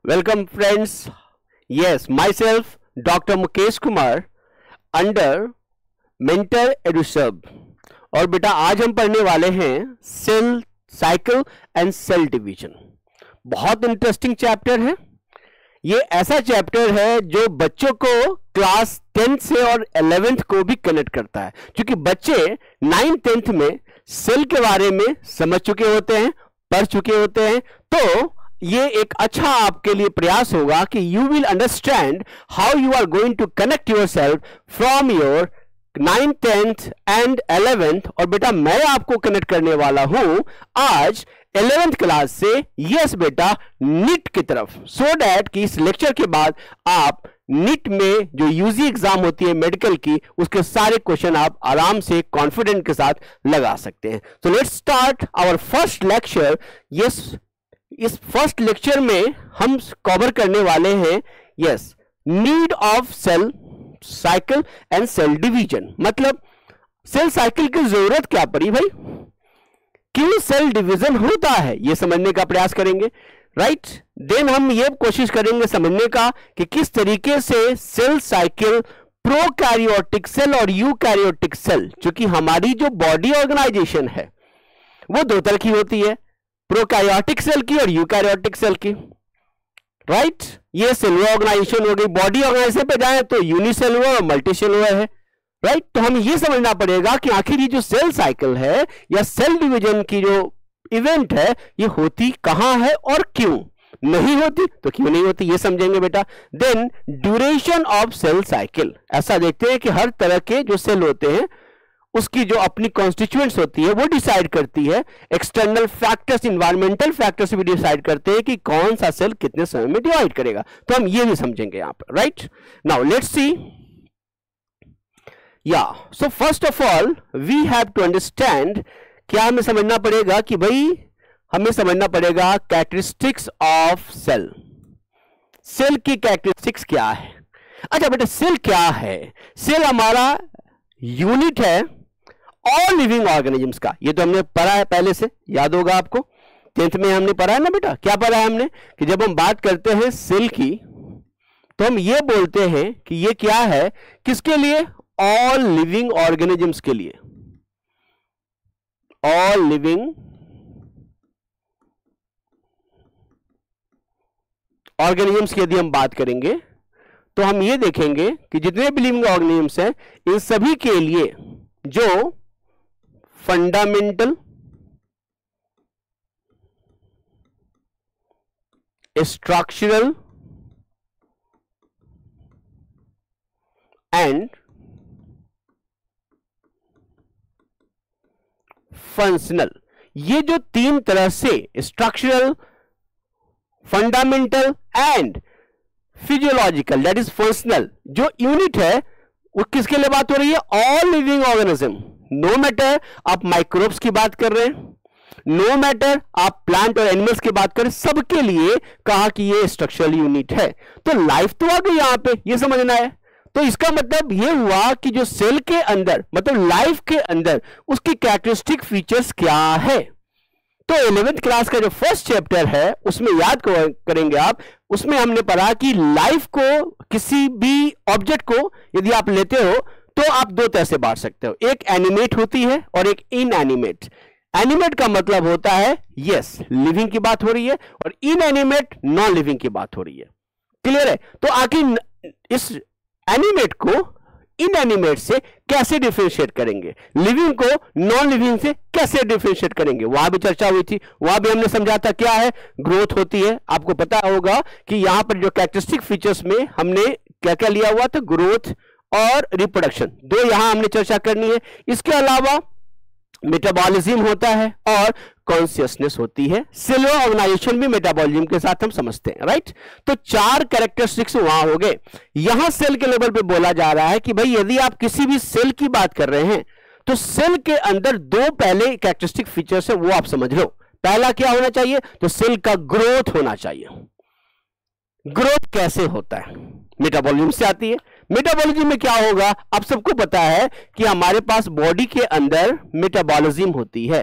Welcome friends. Yes, myself Dr. Mukesh Kumar under Mentor EduServe। और बेटा आज हम पढ़ने वाले हैं cell cycle and cell division. बहुत इंटरेस्टिंग चैप्टर है ये। ऐसा चैप्टर है जो बच्चों को क्लास 10th से और 11th को भी कनेक्ट करता है, क्योंकि बच्चे 9th 10th में सेल के बारे में समझ चुके होते हैं, पढ़ चुके होते हैं। तो ये एक अच्छा आपके लिए प्रयास होगा कि you will understand how you are going to connect yourself from your 9th 10th and 11th। और बेटा मैं आपको कनेक्ट करने वाला हूं आज 11th क्लास से, यस बेटा, नीट की तरफ, सो डैट कि इस लेक्चर के बाद आप नीट में जो यूजी एग्जाम होती है मेडिकल की, उसके सारे क्वेश्चन आप आराम से कॉन्फिडेंट के साथ लगा सकते हैं। तो let's start our first lecture. Yes, इस फर्स्ट लेक्चर में हम कवर करने वाले हैं yes need of cell cycle and cell division. मतलब सेल साइकिल की जरूरत क्या पड़ी भाई, क्यों सेल डिवीजन होता है, यह समझने का प्रयास करेंगे, राइट। देन हम ये कोशिश करेंगे समझने का कि किस तरीके से सेल साइकिल प्रोकैरियोटिक सेल और यूकैरियोटिक सेल, क्योंकि हमारी जो बॉडी ऑर्गेनाइजेशन है वो दो तरह की होती है, प्रोकैरियोटिक सेल की और यूकैरियोटिक सेल की, राइट। ये सेलुलर ऑर्गेनाइजेशन हो गई। बॉडी ऑर्गेनाइजेशन पे जाए तो यूनिसेलुलर और मल्टीसेलुलर है, राइट। तो हमें ये समझना पड़ेगा कि आखिर ये जो सेल साइकिल है या सेल डिवीजन की जो इवेंट है ये होती कहां है और क्यों नहीं होती, तो क्यों नहीं होती ये समझेंगे बेटा। Then duration of cell cycle, ऐसा देखते हैं कि हर तरह के जो सेल होते हैं उसकी जो अपनी कॉन्स्टिट्यूएंट्स होती है वो डिसाइड करती है, एक्सटर्नल फैक्टर्स, इन्वायरमेंटल फैक्टर्स भी डिसाइड करते हैं कि कौन सा सेल कितने समय में डिवाइड करेगा। तो हम ये भी समझेंगे यहां पर, right. Now let's see, yeah so first of all we have to understand, क्या हमें समझना पड़ेगा कि भाई हमें समझना पड़ेगा कैरेक्टरिस्टिक्स ऑफ सेल। सेल की कैरेक्टरिस्टिक्स क्या है। अच्छा बेटा, सेल क्या है? सेल हमारा यूनिट है ऑल लिविंग ऑर्गेनिजम्स का। ये तो हमने पढ़ा है पहले से, याद होगा आपको, 10th में हमने पढ़ा है ना बेटा। क्या पढ़ा है हमने कि जब हम बात करते हैं सेल की तो हम ये बोलते हैं कि ये क्या है, किसके लिए? ऑल लिविंग ऑर्गेनिजम्स के लिए। ऑल लिविंग ऑर्गेनिजम्स की यदि हम बात करेंगे तो हम ये देखेंगे कि जितने भी लिविंग ऑर्गेनिजम्स हैं इन सभी के लिए जो फंडामेंटल, स्ट्रक्चरल एंड फंक्शनल, ये जो तीन तरह से structural, fundamental and physiological, that is functional, जो यूनिट है वो किसके लिए बात हो रही है? All living organism. No matter आप माइक्रोब्स की बात कर रहे हैं, नो मैटर आप प्लांट और एनिमल्स की बात कर रहे हैं, सबके लिए कहा कि ये स्ट्रक्चरल यूनिट है। तो लाइफ तो आ गई यहां पे, ये समझना है। तो इसका मतलब ये हुआ कि जो सेल के अंदर, मतलब लाइफ के अंदर, उसकी कैरेक्टरिस्टिक फीचर्स क्या है। तो 11th क्लास का जो फर्स्ट चैप्टर है उसमें याद करेंगे आप, उसमें हमने पढ़ा कि लाइफ को, किसी भी ऑब्जेक्ट को यदि आप लेते हो तो आप दो तरह से बांट सकते हो, एक एनिमेट होती है और एक इनएनिमेट। एनिमेट का मतलब होता है यस लिविंग की बात हो रही है, और इनएनिमेट नॉन लिविंग की बात हो रही है। क्लियर है? तो आखिर इस एनिमेट को इनएनिमेट से कैसे डिफरेंशिएट करेंगे, लिविंग को नॉन लिविंग से कैसे डिफरेंशिएट करेंगे, वहां भी चर्चा हुई थी। वहां भी हमने समझा था क्या है, ग्रोथ होती है। आपको पता होगा कि यहां पर जो कैरेक्टरिस्टिक फीचर्स में हमने क्या क्या लिया हुआ था, ग्रोथ और रिप्रोडक्शन, दो यहां हमने चर्चा करनी है। इसके अलावा मेटाबॉलिज्म होता है और कॉन्शियसनेस होती है। सेलुलर ऑर्गेनाइजेशन भी मेटाबॉलिज्म के साथ हम समझते हैं, राइट। तो चार कैरेक्टरिस्टिक्स वहां हो गए। यहां सेल के लेवल पे बोला जा रहा है कि भाई यदि आप किसी भी सेल की बात कर रहे हैं तो सेल के अंदर दो पहले कैरेक्टरिस्टिक फीचर्स है, वो आप समझ लो। पहला क्या होना चाहिए? तो सेल का ग्रोथ होना चाहिए। ग्रोथ कैसे होता है? मेटाबॉलिज्म से आती है। मेटाबॉलिज्म में क्या होगा, आप सबको पता है कि हमारे पास बॉडी के अंदर मेटाबॉलिज्म होती है।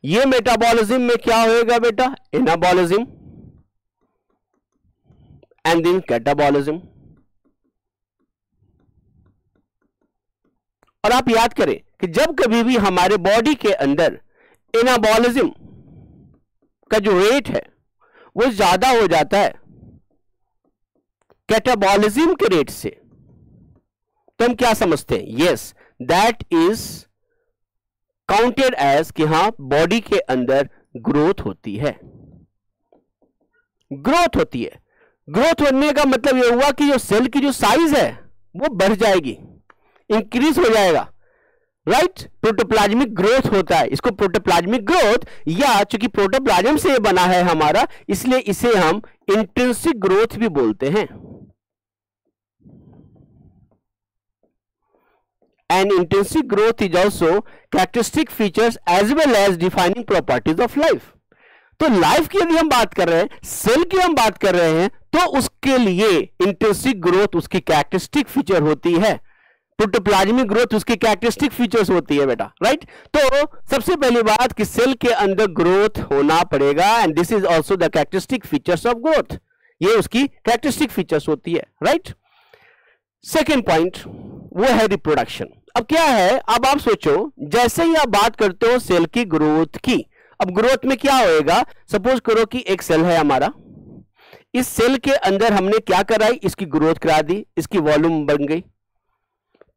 ये मेटाबॉलिज्म में क्या होएगा बेटा? Anabolism and then catabolism. और आप याद करें कि जब कभी भी हमारे बॉडी के अंदर एनाबॉलिज्म का जो रेट है वो ज्यादा हो जाता है कैटाबॉलिज्म के रेट से, तो हम क्या समझते हैं? Yes, that is counted as कि हां बॉडी के अंदर ग्रोथ होती है। ग्रोथ होती है। ग्रोथ होने का मतलब यह हुआ कि जो सेल की जो साइज है वो बढ़ जाएगी, इंक्रीज हो जाएगा, राइट? प्रोटोप्लाज्मिक ग्रोथ होता है, इसको प्रोटोप्लाज्मिक ग्रोथ, या चूंकि प्रोटोप्लाज्म से बना है हमारा, इसलिए इसे हम इंट्रिंसिक ग्रोथ भी बोलते हैं। And intrinsic growth is also characteristic features as well as defining properties of life. तो लाइफ की यदि हम बात कर रहे हैं, सेल की हम बात कर रहे हैं, तो उसके लिए इंट्रिंसिक ग्रोथ उसकी कैरेक्टरिस्टिक फीचर होती है, प्रोटोप्लाज्मिक ग्रोथ उसकी कैरेक्टरिस्टिक फीचर्स होती है बेटा, राइट? तो सबसे पहली बात कि सेल के अंदर ग्रोथ होना पड़ेगा, and this is also the characteristic features of growth, ये उसकी कैरेक्टरिस्टिक फीचर्स होती है, राइट? सेकेंड पॉइंट वो है रिप्रोडक्शन। अब क्या है, अब आप सोचो, जैसे ही आप बात करते हो सेल की ग्रोथ की, अब ग्रोथ में क्या होएगा? सपोज करो कि एक सेल है हमारा, इस सेल के अंदर हमने क्या कराई? इसकी ग्रोथ करा दी, इसकी वॉल्यूम बन गई।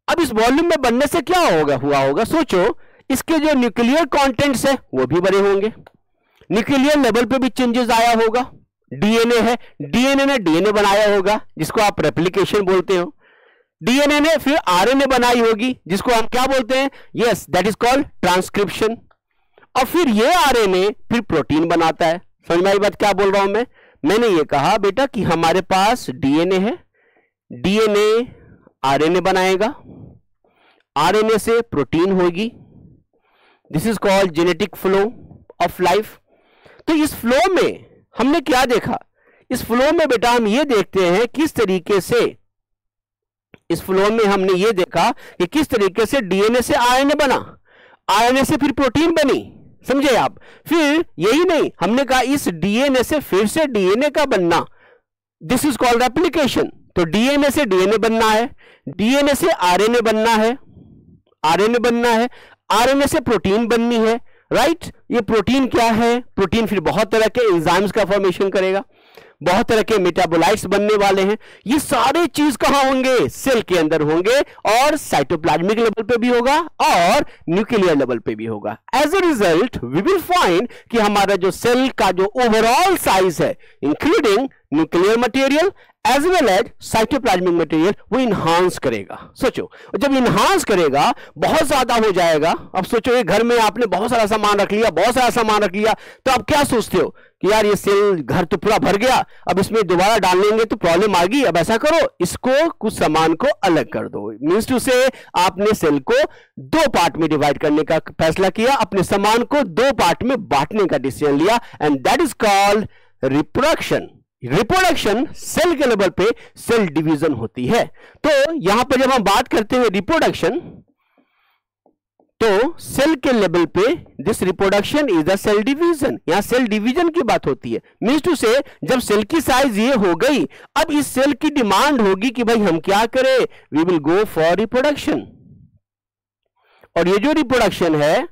अब इस वॉल्यूम में बनने से क्या हुआ होगा? सोचो, इसके जो न्यूक्लियर कंटेंट्स है वो भी बड़े होंगे, न्यूक्लियर लेवल पे भी चेंजेस आया होगा। डीएनए है, डीएनए ने डीएनए बनाया होगा, जिसको आप रेप्लिकेशन बोलते हो। डीएनए ने फिर आरएनए बनाई होगी, जिसको हम क्या बोलते हैं? Yes, that is called transcription. और फिर ये आरएनए फिर प्रोटीन बनाता है। समझ में आई बात क्या बोल रहा हूं मैं? मैंने ये कहा बेटा कि हमारे पास डीएनए है, डीएनए आरएनए बनाएगा, आरएनए से प्रोटीन होगी, this is called genetic flow of life. तो इस फ्लो में हमने क्या देखा? इस फ्लो में बेटा हम ये देखते हैं किस तरीके से, इस फ्लो में हमने ये देखा कि किस तरीके से डीएनए से आरएनए बना, आरएनए से फिर प्रोटीन बनी, समझे आप? फिर यही नहीं, हमने कहा इस डीएनए से फिर से डीएनए का बनना, दिस इज कॉल्ड रेप्लिकेशन। तो डीएनए से डीएनए बनना है, डीएनए से आरएनए बनना है, आरएनए बनना है, आरएनए से प्रोटीन बननी है, राइट? ये प्रोटीन क्या है? प्रोटीन फिर बहुत तरह के एंजाइम्स का फॉर्मेशन करेगा, बहुत तरह के मेटाबोलाइट्स बनने वाले हैं। ये सारे चीज कहां होंगे? सेल के अंदर होंगे, और साइटोप्लाज्मिक लेवल पे भी होगा और न्यूक्लियर लेवल पे भी होगा। As a result we will find कि हमारा जो सेल का जो ओवरऑल साइज है, including nuclear material as well as cytoplasmic material, वो इन्हांस करेगा। सोचो, जब इन्हांस करेगा, बहुत ज्यादा हो जाएगा। अब सोचो, ये घर में आपने बहुत सारा सामान रख लिया, बहुत सारा सामान रख लिया, तो आप क्या सोचते हो कि यार ये सेल घर तो पूरा भर गया, अब इसमें दोबारा डाल लेंगे तो प्रॉब्लम आ गई। अब ऐसा करो, इसको कुछ सामान को अलग कर दो। मींस टू से आपने सेल को दो पार्ट में डिवाइड करने का फैसला किया, अपने सामान को दो पार्ट में बांटने का डिसीजन लिया, and that is called reproduction. Reproduction cell के लेवल पे सेल डिवीजन होती है। तो यहां पर जब हम बात करते हैं रिप्रोडक्शन, तो सेल के लेवल पे this reproduction is the cell division. यहां सेल डिवीजन की बात होती है। मींस टू से जब सेल की साइज ये हो गई, अब इस सेल की डिमांड होगी कि भाई हम क्या करें? We will go for reproduction. और ये जो रिप्रोडक्शन है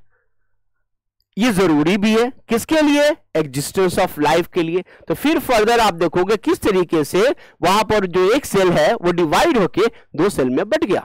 ये जरूरी भी है, किसके लिए? एग्जिस्टेंस ऑफ लाइफ के लिए। तो फिर फर्दर आप देखोगे किस तरीके से वहां पर जो एक सेल है वो डिवाइड होके दो सेल में बट गया।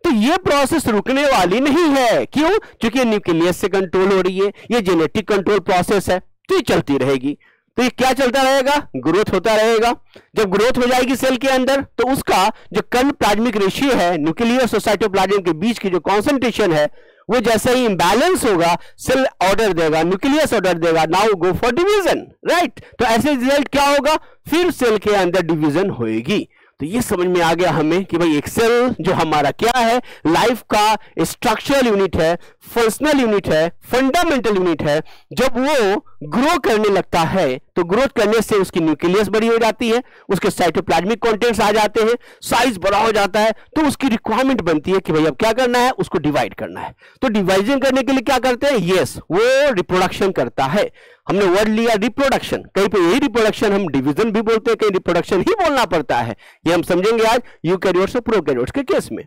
तो ये प्रोसेस रुकने वाली नहीं है। क्यों? क्योंकि न्यूक्लियस से कंट्रोल हो रही है, ये जेनेटिक कंट्रोल प्रोसेस है, तो ये चलती रहेगी। तो ये क्या चलता रहेगा? ग्रोथ होता रहेगा। जब ग्रोथ हो जाएगी सेल के अंदर, तो उसका जो कण प्लाज्मिक रेशियो है, न्यूक्लियस और साइटोप्लाज्म के बीच की जो कॉन्सेंट्रेशन है, वो जैसे ही इंबैलेंस होगा, सेल ऑर्डर देगा, न्यूक्लियस ऑर्डर देगा, now go for division, right? तो ऐसे रिजल्ट क्या होगा? फिर सेल के अंदर डिवीजन होएगी। तो ये समझ में आ गया हमें कि भाई एक सेल जो हमारा क्या है, लाइफ का स्ट्रक्चरल यूनिट है, फंक्शनल यूनिट है, फंडामेंटल यूनिट है। जब वो ग्रो करने लगता है तो ग्रोथ करने से उसकी न्यूक्लियस बड़ी हो जाती है, उसके साइटोप्लाज्मिक कंटेंट्स आ जाते हैं, साइज बड़ा हो जाता है, तो उसकी रिक्वायरमेंट बनती है कि भाई अब क्या करना है, उसको डिवाइड करना है। तो डिवाइजन करने के लिए क्या करते हैं, यस वो रिप्रोडक्शन करता है। हमने वर्ड लिया रिप्रोडक्शन, कहीं पे यही रिप्रोडक्शन हम डिवीजन भी बोलते हैं, कहीं रिप्रोडक्शन ही बोलना पड़ता है। ये हम समझेंगे आज यूकैरियोट्स और प्रोकैरियोट्स के केस में।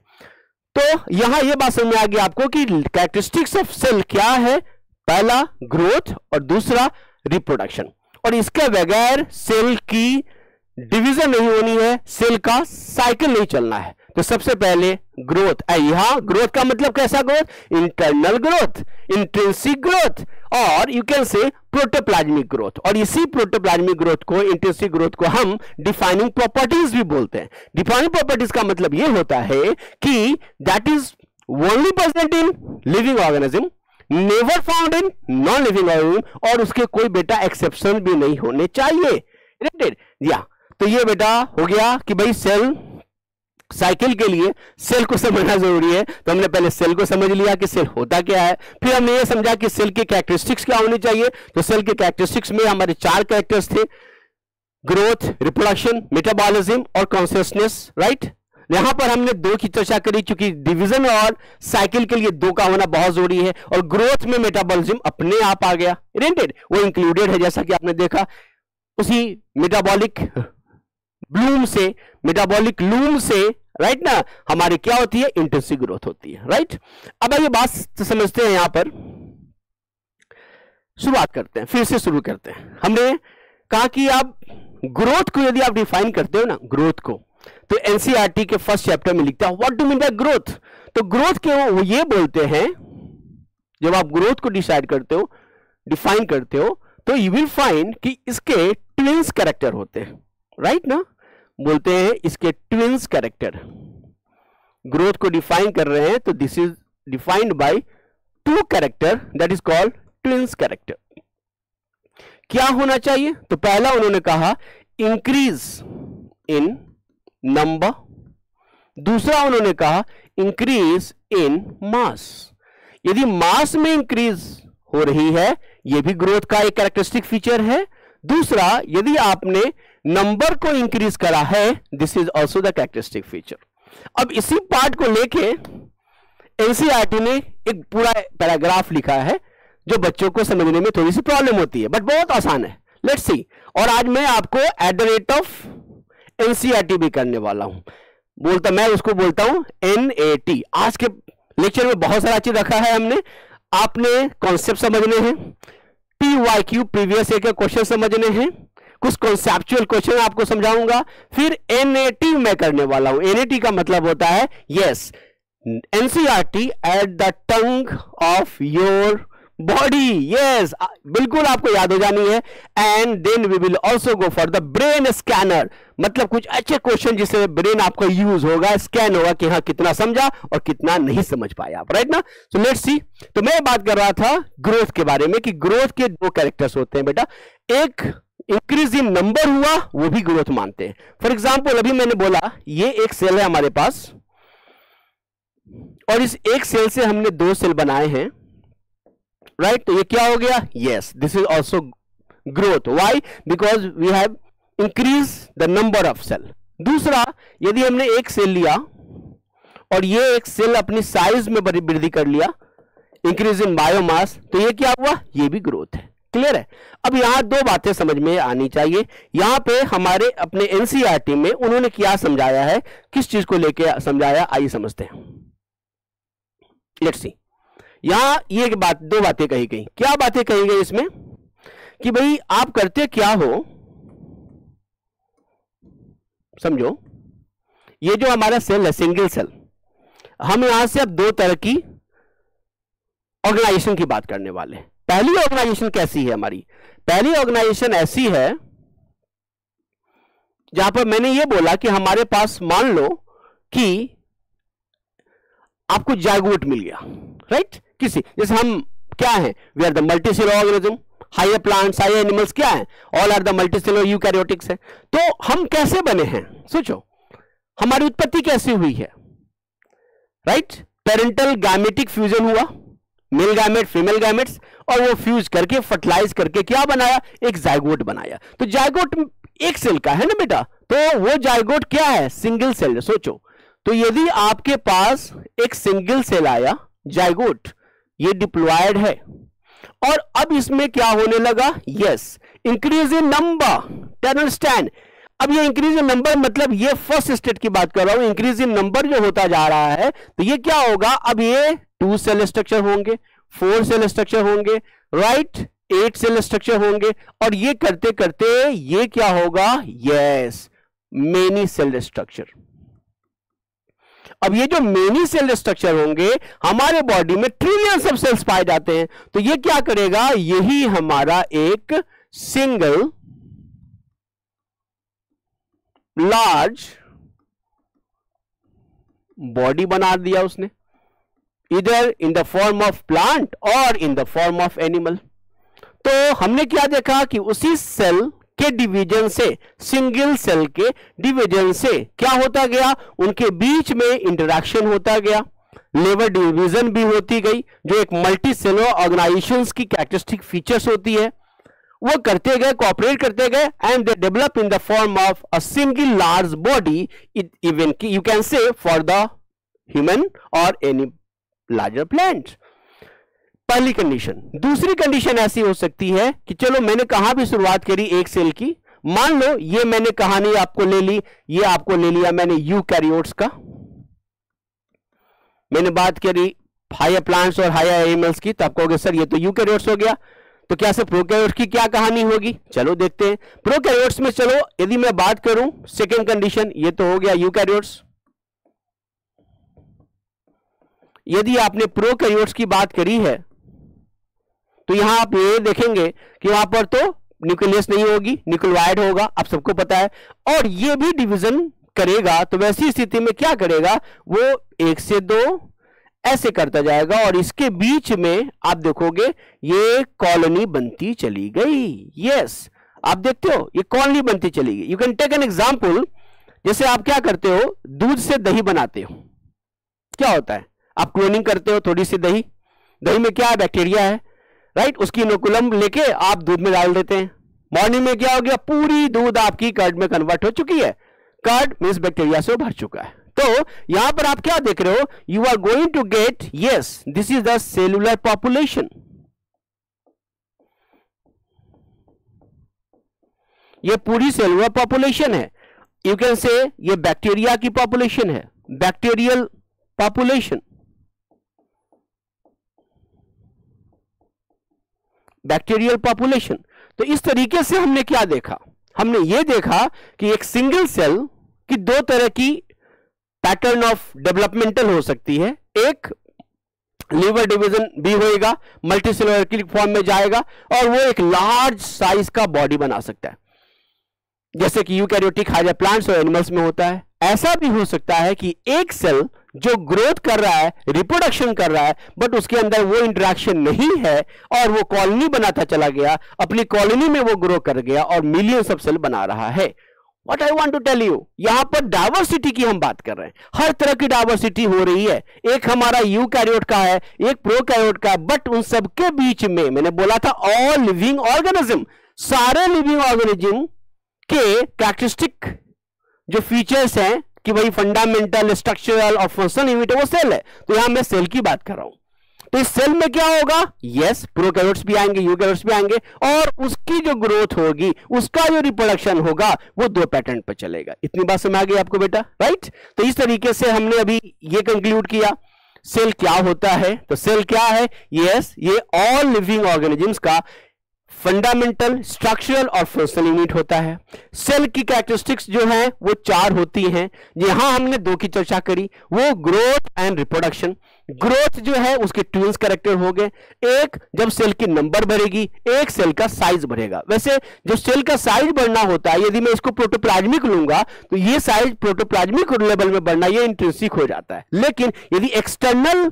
तो यहां यह बात समझ में आ गई आपको कि कैरेक्टरिस्टिक्स ऑफ सेल क्या है, पहला ग्रोथ और दूसरा रिप्रोडक्शन। और इसके बगैर सेल की डिवीजन नहीं होनी है, सेल का साइकिल नहीं चलना है। तो सबसे पहले ग्रोथ, यहां ग्रोथ का मतलब कैसा growth, internal growth, intrinsic growth, और you can say protoplasmic growth. और इसी प्रोटोप्लाज्मिक ग्रोथ को, इंट्रिंसिक ग्रोथ को हम डिफाइनिंग प्रॉपर्टीज भी बोलते हैं। डिफाइनिंग प्रॉपर्टीज का मतलब यह होता है कि that is only present in living organism, never found in non living organism, और उसके कोई बेटा एक्सेप्शन भी नहीं होने चाहिए। या तो ये बेटा हो गया कि भाई सेल साइकिल के लिए सेल को समझना जरूरी है। तो हमने पहले सेल को समझ लिया कि सेल होता क्या है, फिर हमने ये समझा कि सेल की कैरेक्टरिस्टिक्स क्या होनी चाहिए। तो सेल के कैरेक्टरिस्टिक्स में हमारे 4 कैरेक्टर्स थे, ग्रोथ, रिप्रोडक्शन, मेटाबॉलिज्म और कॉन्शियसनेस, राइट। यहां पर हमने 2 की चर्चा करी, चूंकि डिवीजन और साइकिल के लिए 2 का होना बहुत जरूरी है। और ग्रोथ में मेटाबॉलिज्म अपने आप आ गया, वो इंक्लूडेड है, जैसा कि आपने देखा उसी मेटाबॉलिक ब्लूम से, मेटाबॉलिक लूम से, राइट ना, हमारी क्या होती है, इंटेंसिव ग्रोथ होती है, राइट। अब ये बात समझते हैं, यहां पर शुरुआत करते हैं, फिर से शुरू करते हैं। हमने कहा कि आप ग्रोथ को यदि आप डिफाइन करते हो ना, ग्रोथ को, तो एनसीईआरटी के फर्स्ट चैप्टर में लिखता है what do mean bye growth. तो ग्रोथ के वो ये बोलते हैं, जब आप ग्रोथ को डिसाइड करते हो, डिफाइन करते हो, तो यू विल फाइंड कि इसके ट्विन्स कैरेक्टर होते हैं, राइट ना, बोलते हैं इसके ट्विन्स कैरेक्टर। ग्रोथ को डिफाइन कर रहे हैं तो this is defined by 2 character, that is called twins character. क्या होना चाहिए, तो पहला उन्होंने कहा इंक्रीज इन नंबर, दूसरा उन्होंने कहा इंक्रीज इन मास। यदि मास में इंक्रीज हो रही है, यह भी ग्रोथ का एक कैरेक्टरिस्टिक फीचर है। दूसरा, यदि आपने नंबर को इंक्रीज करा है, this is also the characteristic feature. अब इसी पार्ट को लेके एनसीईआरटी ने एक पूरा पैराग्राफ लिखा है, जो बच्चों को समझने में थोड़ी सी प्रॉब्लम होती है, बट बहुत आसान है। Let's see. और आज मैं आपको at the rate of NCERT भी करने वाला हूं, मैं उसको बोलता हूं NAT। आज के लेक्चर में बहुत सारा चीज रखा है हमने, आपने कॉन्सेप्ट समझने हैं, PYQ प्रीवियस ईयर के क्वेश्चन समझने हैं, कुछ कॉन्सेप्चुअल क्वेश्चन आपको समझाऊंगा, फिर NAT मैं करने वाला हूं। NAT का मतलब होता है yes, NCERT at the tongue of your body, yes, बिल्कुल आपको याद हो जानी है। And then we will also go for the brain scanner, मतलब कुछ अच्छे क्वेश्चन जिससे ब्रेन आपका यूज होगा, स्कैन होगा कि हाँ कितना समझा और कितना नहीं समझ पाया आप, राइट ना। So let's see. तो मैं बात कर रहा था ग्रोथ के बारे में कि ग्रोथ के 2 कैरेक्टर्स होते हैं बेटा, एक इंक्रीज इन नंबर हुआ, वो भी ग्रोथ मानते हैं। फॉर एग्जाम्पल अभी मैंने बोला ये एक सेल है हमारे पास, और इस एक सेल से हमने 2 सेल बनाए हैं, राइट। तो ये क्या हो गया, yes, this is also growth. Why, because we have increase the number of cell. दूसरा, यदि हमने एक सेल लिया और ये एक सेल अपनी साइज में वृद्धि कर लिया, इंक्रीज इन बायोमास, तो ये क्या हुआ, ये भी ग्रोथ है। क्लियर है। अब यहां 2 बातें समझ में आनी चाहिए। यहां पे हमारे अपने एनसीईआरटी में उन्होंने क्या समझाया है, किस चीज को लेके समझाया, आइए समझते हैं। Let's see. यहां ये बात 2 बातें कही गई। क्या बातें कही गई इसमें, कि भाई आप करते क्या हो, समझो, ये जो हमारा सेल है सिंगल सेल, हम यहां से अब 2 तरह की ऑर्गेनाइजेशन की बात करने वाले हैं। पहली ऑर्गेनाइजेशन कैसी है हमारी, पहली ऑर्गेनाइजेशन ऐसी है जहां पर मैंने ये बोला कि हमारे पास मान लो कि आपको जायगोट मिल गया, राइट। किसी जैसे हम क्या है, we are the multicellular organism, higher plants, higher animals क्या है, all are the multicellular eukaryotics है। तो हम कैसे बने हैं, सोचो, हमारी उत्पत्ति कैसे हुई है, राइट। पेरेंटल गैमेटिक फ्यूजन हुआ, मेल गैमेट फीमेल गैमेट्स, और वो फ्यूज करके फर्टिलाइज करके क्या बनाया, एक जायगोट बनाया। तो जायगोट एक सेल का है ना बेटा, तो वो जायगोट क्या है, सिंगल सेल। सोचो, तो यदि आपके पास एक सिंगल सेल आया जायगोट, ये डिप्लॉयड है, और अब इसमें क्या होने लगा, yes increase in number, can understand. अब ये इंक्रीज इन नंबर मतलब ये फर्स्ट स्टेट की बात कर रहा हूं, इंक्रीज इन नंबर जो होता जा रहा है, तो ये क्या होगा, अब ये 2 सेल स्ट्रक्चर होंगे, 4 सेल स्ट्रक्चर होंगे, राइट, 8 सेल स्ट्रक्चर होंगे, और ये करते करते ये क्या होगा, यस मेनी सेल स्ट्रक्चर। अब ये जो मेनी सेल स्ट्रक्चर होंगे, हमारे बॉडी में ट्रिलियंस ऑफ सेल्स पाए जाते हैं, तो ये क्या करेगा, यही हमारा एक सिंगल लार्ज बॉडी बना दिया उसने, इधर in the form of plant और in the form of animal. तो हमने क्या देखा कि उसी सेल के डिवीजन से, सिंगल सेल के डिवीजन से क्या होता गया, उनके बीच में इंटरेक्शन होता गया, लेवल डिवीजन भी होती गई, जो एक मल्टी सेलुलर ऑर्गेनाइजेशंस की कैरेक्टरिस्टिक फीचर्स होती है, वो करते गए, कोऑपरेट करते गए, and they develop in the form of a single large body, even you can से फॉर द ह्यूमन और एनी लार्जर प्लांट। पहली कंडीशन। दूसरी कंडीशन ऐसी हो सकती है कि चलो मैंने कहां भी शुरुआत करी एक सेल की, मान लो ये मैंने कहानी आपको ले ली, ये आपको ले लिया मैंने यूकैरियोट्स का, मैंने बात करी हायर प्लांट्स और हायर एनिमल्स की, तो आप कहोगे सर ये तो यूकैरियोट्स हो गया, तो क्या से प्रोकैरियोट्स की क्या कहानी होगी, चलो देखते हैं। प्रोकैरियोट्स में चलो यदि मैं बात करूं सेकेंड कंडीशन, ये तो हो गया यूकैरियोट्स। यदि आपने प्रोकैरियोट्स की बात करी है, तो यहां आप ये देखेंगे कि वहां पर तो न्यूक्लियस नहीं होगी, न्यूक्लियोइड होगा, आप सबको पता है, और ये भी डिवीजन करेगा, तो वैसी स्थिति में क्या करेगा, वो 1 से 2 ऐसे करता जाएगा, और इसके बीच में आप देखोगे ये कॉलोनी बनती चली गई। यस, आप देखते हो ये कॉलोनी बनती चली गई। You can take an example, जैसे आप क्या करते हो, दूध से दही बनाते हो, क्या होता है, आप क्लोनिंग करते हो थोड़ी सी दही, दही में क्या है, बैक्टीरिया है, राइट, उसकी इनोकुलम लेके आप दूध में डाल देते हैं, मॉर्निंग में क्या हो गया, पूरी दूध आपकी कर्ड में कन्वर्ट हो चुकी है, कर्ड मींस बैक्टीरिया से भर चुका है। तो यहां पर आप क्या देख रहे हो, you are going to get, yes this is the cellular population, ये पूरी सेलुलर पॉपुलेशन है, यू कैन से ये बैक्टीरिया की पॉपुलेशन है, बैक्टीरियल पॉपुलेशन, बैक्टीरियल पॉपुलेशन। तो इस तरीके से हमने क्या देखा, हमने ये देखा कि एक सिंगल सेल की 2 तरह की पैटर्न ऑफ डेवलपमेंटल हो सकती है, एक लीवर डिवीजन भी होएगा, मल्टीसेलुलर की फॉर्म में जाएगा, और वो एक लार्ज साइज का बॉडी बना सकता है, जैसे कि यूकैरियोटिक हायर प्लांट्स और एनिमल्स में होता है। ऐसा भी हो सकता है कि एक सेल जो ग्रोथ कर रहा है, रिप्रोडक्शन कर रहा है, बट उसके अंदर वो इंटरेक्शन नहीं है, और वो कॉलोनी बनाता चला गया, अपनी कॉलोनी में वो ग्रो कर गया और मिलियंस ऑफ सेल बना रहा है। What I want to tell you, यहां पर डाइवर्सिटी की हम बात कर रहे हैं, हर तरह की डाइवर्सिटी हो रही है, एक हमारा यूकैरियोट का है, एक प्रोकैरियोट का है, बट उन सबके बीच में मैंने बोला था ऑल लिविंग ऑर्गेनिज्म, सारे लिविंग ऑर्गेनिज्म के कैरेक्टरिस्टिक जो फीचर्स हैं कि भाई फंडामेंटल, स्ट्रक्चरल और फंक्शनल यूनिट है, वो सेल है। तो यहां मैं सेल की बात कर रहा हूं। तो इस सेल में क्या होगा, यस प्रोकैरियोट्स भी आएंगे, यूकैरियोट्स भी आएंगे, और उसकी जो ग्रोथ होगी, उसका जो रिप्रोडक्शन होगा, वो 2 पैटर्न पर चलेगा। इतनी बात समझ आ गई आपको बेटा, राइट। तो इस तरीके से हमने अभी ये कंक्लूड किया सेल क्या होता है। तो सेल क्या है, यस ये ऑल लिविंग ऑर्गेनिजम्स का फंडामेंटल, स्ट्रक्चरल और फंक्शनल यूनिट होता है। सेल की कैरेक्टरिस्टिक्स जो हैं वो 4 होती हैं, यहां हमने 2 की चर्चा करी, वो ग्रोथ एंड रिप्रोडक्शन। ग्रोथ जो है उसके ट्विन्स कैरेक्टर हो गए, एक जब सेल की नंबर बढ़ेगी, एक सेल का साइज बढ़ेगा। वैसे जो सेल का साइज बढ़ना होता है, यदि मैं इसको प्रोटोप्लाज्मिक लूंगा तो ये साइज प्रोटोप्लाज्मिक लेवल में बढ़ना, ये इंट्रिंसिक हो जाता है। लेकिन यदि एक्सटर्नल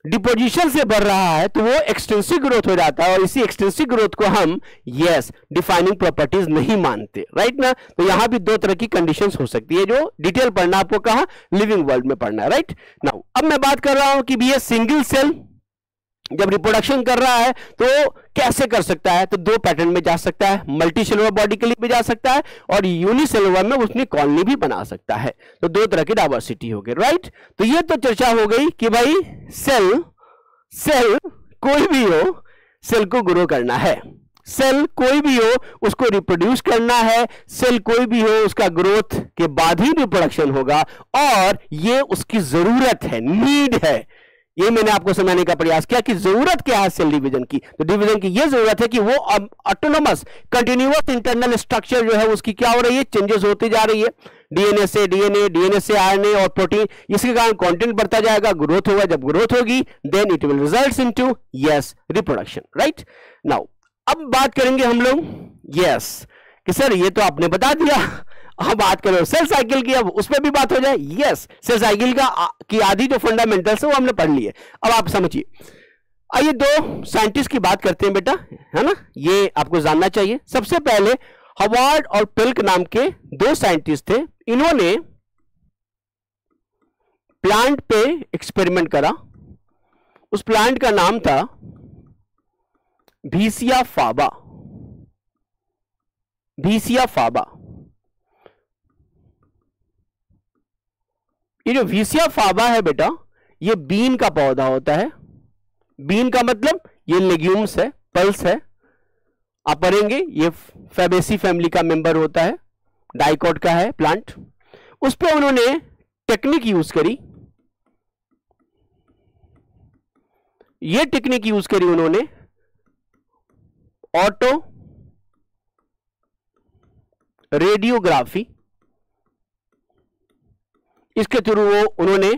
डिपोजिशन से बढ़ रहा है तो वो एक्सटेंसिव ग्रोथ हो जाता है, और इसी एक्सटेंसिव ग्रोथ को हम यस डिफाइनिंग प्रॉपर्टीज नहीं मानते, राइट ना। तो यहां भी 2 तरह की कंडीशंस हो सकती है, जो डिटेल पढ़ना आपको कहां, लिविंग वर्ल्ड में पढ़ना है, राइट। नाउ अब मैं बात कर रहा हूं कि भी ये सिंगल सेल जब रिप्रोडक्शन कर रहा है तो कैसे कर सकता है, तो दो पैटर्न में जा सकता है, मल्टी सेलुलर बॉडी के लिए भी जा सकता है और यूनिसेलुलर में उसने कॉलोनी भी बना सकता है। तो दो तरह की डाइवर्सिटी हो गई, राइट। तो ये तो चर्चा हो गई कि भाई सेल कोई भी हो, सेल को ग्रो करना है, सेल कोई भी हो उसको रिप्रोड्यूस करना है, सेल कोई भी हो उसका ग्रोथ के बाद ही रिप्रोडक्शन होगा और ये उसकी जरूरत है, नीड है। ये मैंने आपको समझाने का प्रयास किया कि जरूरत क्या है सेल डिवीजन की। तो डिवीजन की ये जरूरत है कि वो ऑटोनोमस कंटिन्यूअस इंटरनल स्ट्रक्चर जो है उसकी क्या हो रही है, चेंजेस होती जा रही है, डीएनए से डीएनए, डीएनए से आरएनए और प्रोटीन, इसके कारण कंटेंट बढ़ता जाएगा, ग्रोथ होगा, जब ग्रोथ होगी then it will results into yes reproduction, right. Now अब बात करेंगे हम लोग यस कि सर ये तो आपने बता दिया, अब बात करो सेल साइकिल की, अब उस पर भी बात हो जाए। यस, सेल साइकिल की आदि जो फंडामेंटल्स है वो हमने पढ़ लिए, अब आप समझिए। आइए दो साइंटिस्ट की बात करते हैं बेटा, है ना, ये आपको जानना चाहिए। सबसे पहले हवार्ड और पिल्क नाम के दो साइंटिस्ट थे, इन्होंने प्लांट पे एक्सपेरिमेंट करा। उस प्लांट का नाम था भीसिया फाबा, भीसिया फाबा। ये जो भीसिया फाबा है बेटा, ये बीन का पौधा होता है। बीन का मतलब ये लेग्यूम्स है, पल्स है, आप पढ़ेंगे, ये फैबेसी फैमिली का मेंबर होता है, डाइकॉट का है प्लांट। उस पर उन्होंने टेक्निक यूज करी, ये टेक्निक यूज करी उन्होंने ऑटो रेडियोग्राफी, इसके थ्रू वो उन्होंने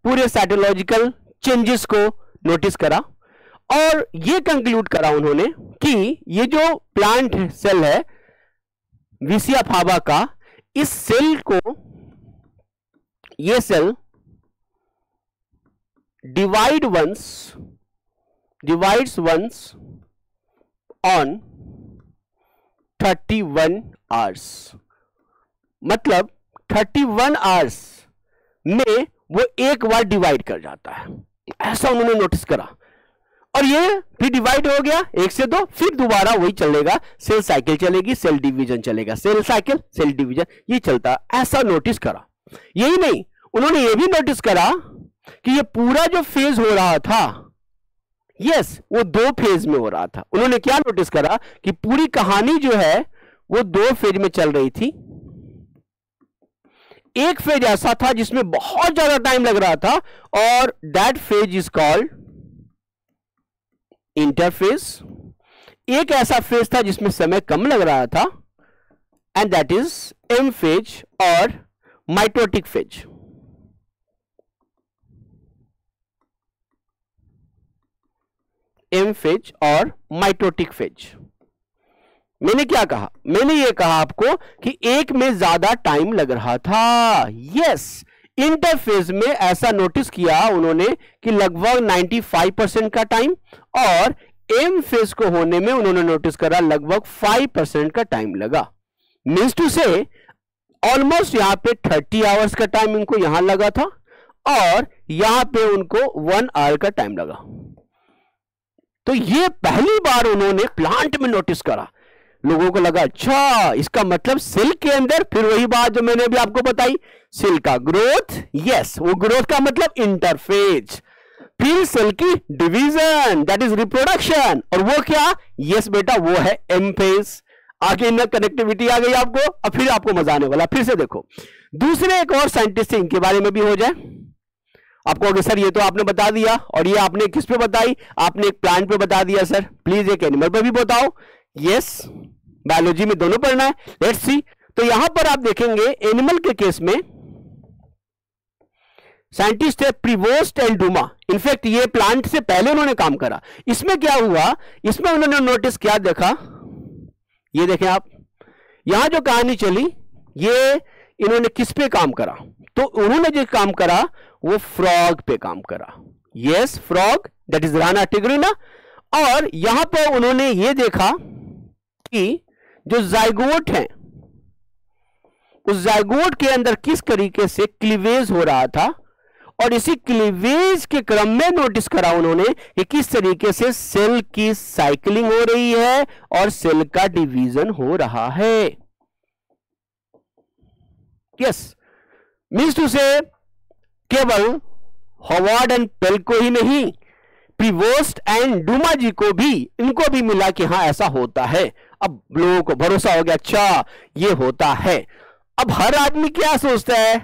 पूरे साइटोलॉजिकल चेंजेस को नोटिस करा और ये कंक्लूड करा उन्होंने कि ये जो प्लांट सेल है विसिया फाबा का, इस सेल को, ये cell divides once on 31 hours, मतलब 31 आवर्स में वो एक बार डिवाइड कर जाता है, ऐसा उन्होंने नोटिस करा। और ये फिर डिवाइड हो गया 1 से 2, फिर दोबारा वही चलेगा, सेल साइकिल चलेगी, सेल डिवीजन चलेगा, सेल साइकिल, सेल डिवीजन, ये चलता, ऐसा नोटिस करा। यही नहीं, उन्होंने ये भी नोटिस करा कि ये पूरा जो फेज हो रहा था, यस, वो 2 फेज में हो रहा था। उन्होंने क्या नोटिस करा कि पूरी कहानी जो है वो 2 फेज में चल रही थी। एक फेज ऐसा था जिसमें बहुत ज्यादा टाइम लग रहा था और that phase is called interphase. एक ऐसा फेज था जिसमें समय कम लग रहा था and that is M phase और माइटोटिक फेज। एम फेज और माइटोटिक फेज। मैंने क्या कहा, मैंने ये कहा आपको कि एक में ज्यादा टाइम लग रहा था। यस, इंटरफेज में ऐसा नोटिस किया उन्होंने कि लगभग 95% का टाइम, और एम फेज को होने में उन्होंने नोटिस करा लगभग 5% का टाइम लगा। मीन्स टू से ऑलमोस्ट यहां पे 30 आवर्स का टाइम इनको यहां लगा था और यहां पे उनको 1 आवर का टाइम लगा। तो ये पहली बार उन्होंने प्लांट में नोटिस करा। लोगों को लगा अच्छा, इसका मतलब सेल के अंदर, फिर वही बात जो मैंने अभी आपको बताई, सेल का ग्रोथ, यस, वो ग्रोथ का मतलब इंटरफेज, फिर सेल की डिवीजन दैट इज रिप्रोडक्शन, और वो क्या, यस बेटा, वो है एम फेज। आगे इन कनेक्टिविटी आ गई आपको। अब फिर आपको मजा आने वाला। फिर से देखो, दूसरे एक और साइंटिस्ट थे, इनके बारे में भी हो जाए। आपको अगर सर ये तो आपने बता दिया, और ये आपने किस पे बताई, आपने एक प्लांट पे बता दिया, सर प्लीज एक एनिमल पे भी बताओ। यस, बायोलॉजी में दोनों पढ़ना है। Let's see. तो यहां पर आप देखेंगे एनिमल के केस में साइंटिस्ट है प्रिवोस्ट एंड डुमा। इनफैक्ट ये प्लांट से पहले उन्होंने काम करा। इसमें क्या हुआ, इसमें उन्होंने नोटिस क्या देखा, ये देखें आप, यहां जो कहानी चली, ये इन्होंने किस पे काम करा, तो उन्होंने जो काम करा वो फ्रॉग पे काम करा। Yes, frog, that is Rana टिग्रिना। और यहां पर उन्होंने ये देखा कि जो जाइगोट है, उस जाइगोट के अंदर किस तरीके से क्लीवेज हो रहा था, और इसी क्लीवेज के क्रम में नोटिस करा उन्होंने कि किस तरीके से सेल की साइकिलिंग हो रही है और सेल का डिवीजन हो रहा है। यस, मीन्स टू से केवल हॉवर्ड एंड पेल को ही नहीं, प्रीवोस्ट एंड डूमा जी को भी, इनको भी मिला कि हाँ ऐसा होता है। अब लोगों को भरोसा हो गया, अच्छा ये होता है। अब हर आदमी क्या सोचता है,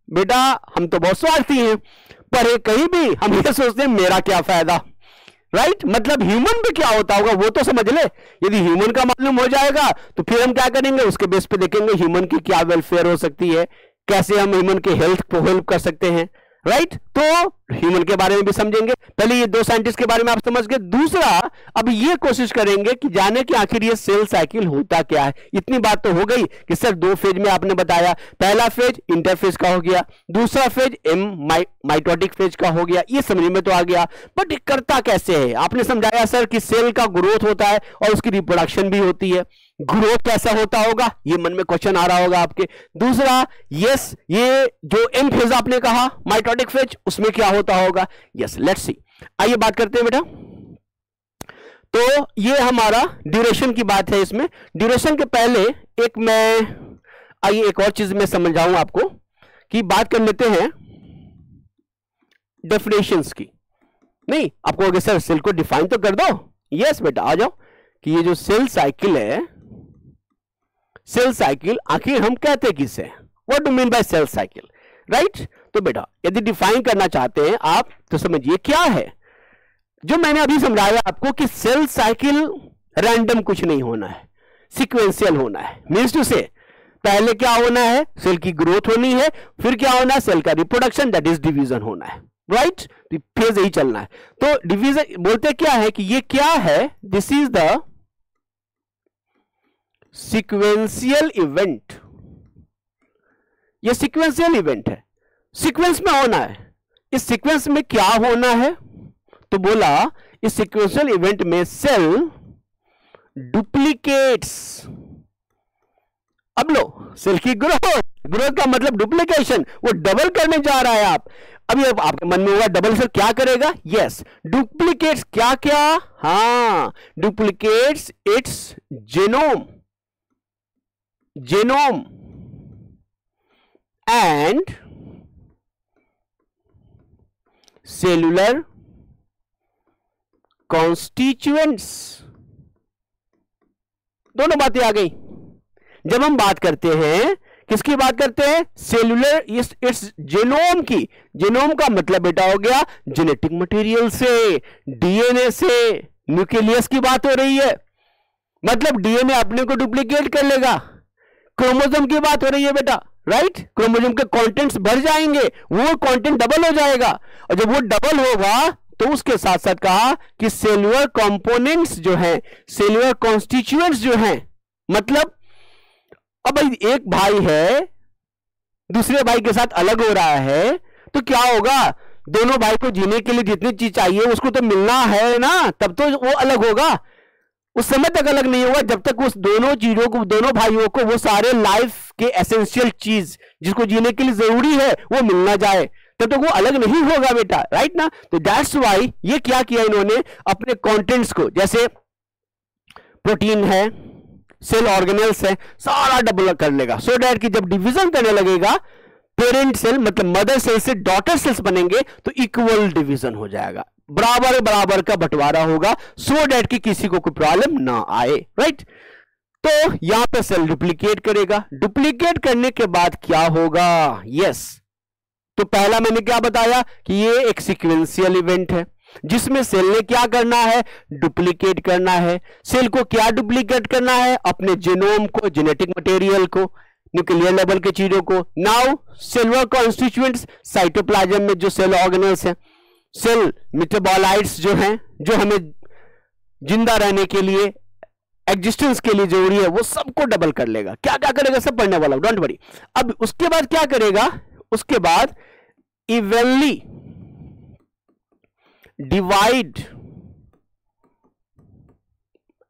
बेटा हम तो बहुत स्वार्थी हैं, पर कहीं भी हम ये सोचते हैं मेरा क्या फायदा, राइट? मतलब ह्यूमन पे क्या होता होगा वो तो समझ ले। यदि ह्यूमन का मालूम हो जाएगा तो फिर हम क्या करेंगे, उसके बेस पे देखेंगे ह्यूमन की क्या वेलफेयर हो सकती है, कैसे हम ह्यूमन के हेल्थ को हेल्प कर सकते हैं, राइट? तो ह्यूमन के बारे में भी समझेंगे। पहले ये दो साइंटिस्ट के बारे में आप समझ गए। दूसरा, अब ये कोशिश करेंगे कि जाने कि आखिर ये सेल साइकिल होता क्या है। इतनी बात तो हो गई कि सर दो फेज में आपने बताया, पहला फेज इंटरफेज का हो गया, दूसरा फेज माइटोटिक फेज का हो गया, ये समझ में तो आ गया। बट ये करता कैसे है? आपने समझाया सर कि सेल का ग्रोथ होता है और उसकी रिप्रोडक्शन भी होती है। ग्रोथ कैसा होता होगा, ये मन में क्वेश्चन आ रहा होगा आपके। दूसरा, यस, ये जो एम फेज आपने कहा माइटोटिक फेज, उसमें क्या होता होगा। यस, लेट्स सी, आइए बात करते हैं बेटा। तो ये हमारा ड्यूरेशन की बात है। इसमें ड्यूरेशन के पहले आइए एक और चीज में समझाऊं आपको कि बात कर लेते हैं डेफिनेशंस की। नहीं, आपको अगर सर सेल को डिफाइन तो कर दो। यस बेटा, आ जाओ कि ये जो सेल साइकिल है, सेल साइकिल आखिर हम कहते किसे, what do mean by cell cycle, right? तो बेटा यदि डिफाइन करना चाहते हैं आप तो समझिए क्या है। जो मैंने अभी समझाया आपको कि सेल साइकिल रैंडम कुछ नहीं होना है, सीक्वेंशियल होना है। मीन्स टू से पहले क्या होना है, सेल की ग्रोथ होनी है, फिर क्या होना है, सेल का रिप्रोडक्शन, दैट इज डिवीजन होना है, राइट? फेज यही चलना है। तो डिवीजन बोलते क्या है कि ये क्या है, this is the sequential event. ये सीक्वेंशियल इवेंट है, सीक्वेंस में होना है। इस सीक्वेंस में क्या होना है, तो बोला इस सीक्वेंशियल इवेंट में सेल डुप्लीकेट्स। अब लो, सेल की ग्रोथ का मतलब डुप्लीकेशन, वो डबल करने जा रहा है। अभी आपके मन में होगा डबल सेल क्या करेगा। यस, डुप्लीकेट्स क्या क्या, हाँ, duplicates it's genome and cellular constituents. दोनों बातें आ गई। जब हम बात करते हैं, किसकी बात करते हैं, सेलुलर इट्स जेनोम की। जेनोम का मतलब बेटा हो गया जेनेटिक मटेरियल से, डीएनए से, न्यूक्लियस की बात हो रही है। मतलब डीएनए अपने को डुप्लीकेट कर लेगा। क्रोमोसोम की बात हो रही है बेटा, राइट? क्रोमोसोम के कंटेंट्स बढ़ जाएंगे, वो कंटेंट डबल हो जाएगा, और जब वो डबल होगा तो उसके साथ साथ कहा कि सेलुलर कंपोनेंट्स जो हैं, सेलुलर कॉन्स्टिट्यूएंट्स जो हैं, मतलब अब एक भाई है दूसरे भाई के साथ अलग हो रहा है, तो क्या होगा, दोनों भाई को जीने के लिए जितनी चीज चाहिए उसको तो मिलना है ना, तब तो वो अलग होगा। उस समय तक अलग नहीं होगा जब तक उस दोनों चीजों को, दोनों भाइयों को वो सारे लाइफ के एसेंशियल चीज जिसको जीने के लिए जरूरी है वो मिल ना जाए, तब तक वो अलग नहीं होगा बेटा, राइट ना? तो दैट्स वाई ये क्या किया इन्होंने, अपने कंटेंट्स को, जैसे प्रोटीन है, सेल ऑर्गेनेल्स है, सारा डबल कर लेगा, सो डैट कि जब डिवीजन करने लगेगा पेरेंट सेल मतलब मदर सेल से डॉटर सेल्स बनेंगे तो इक्वल डिवीजन हो जाएगा, बराबर बराबर का बंटवारा होगा, सो डैट कि किसी को कोई प्रॉब्लम ना आए, राइट? तो यहां पे सेल डुप्लीकेट करेगा। डुप्लीकेट करने के बाद क्या होगा, यस, तो पहला मैंने क्या बताया कि ये एक सीक्वेंशियल इवेंट है जिसमें सेल ने क्या करना है, डुप्लीकेट करना है। सेल को क्या डुप्लीकेट करना है, अपने जीनोम को, जेनेटिक मटेरियल को, न्यूक्लियर लेवल के चीजों को। नाउ सेलुलर कॉन्स्टिट्यूएंट्स, साइटोप्लाज्म में जो सेल ऑर्गेनेल्स है, सेल मेटाबोलाइट्स जो हैं, जो हमें जिंदा रहने के लिए, एग्जिस्टेंस के लिए जरूरी है, वो सबको डबल कर लेगा। क्या क्या करेगा, सब पढ़ने वाला, डोंट वरी। अब उसके बाद क्या करेगा, उसके बाद evenly divide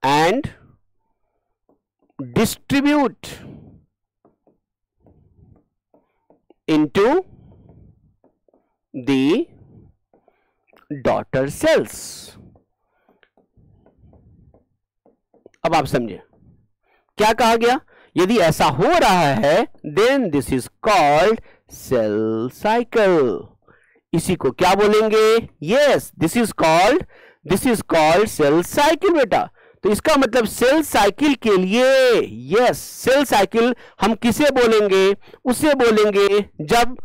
and distribute into the daughter cells. अब आप समझे क्या कहा गया? यदि ऐसा हो रहा है then this is called cell cycle. इसी को क्या बोलेंगे? Yes, this is called cell cycle बेटा. तो इसका मतलब सेल साइकिल के लिए, यस, सेल साइकिल हम किसे बोलेंगे? उसे बोलेंगे जब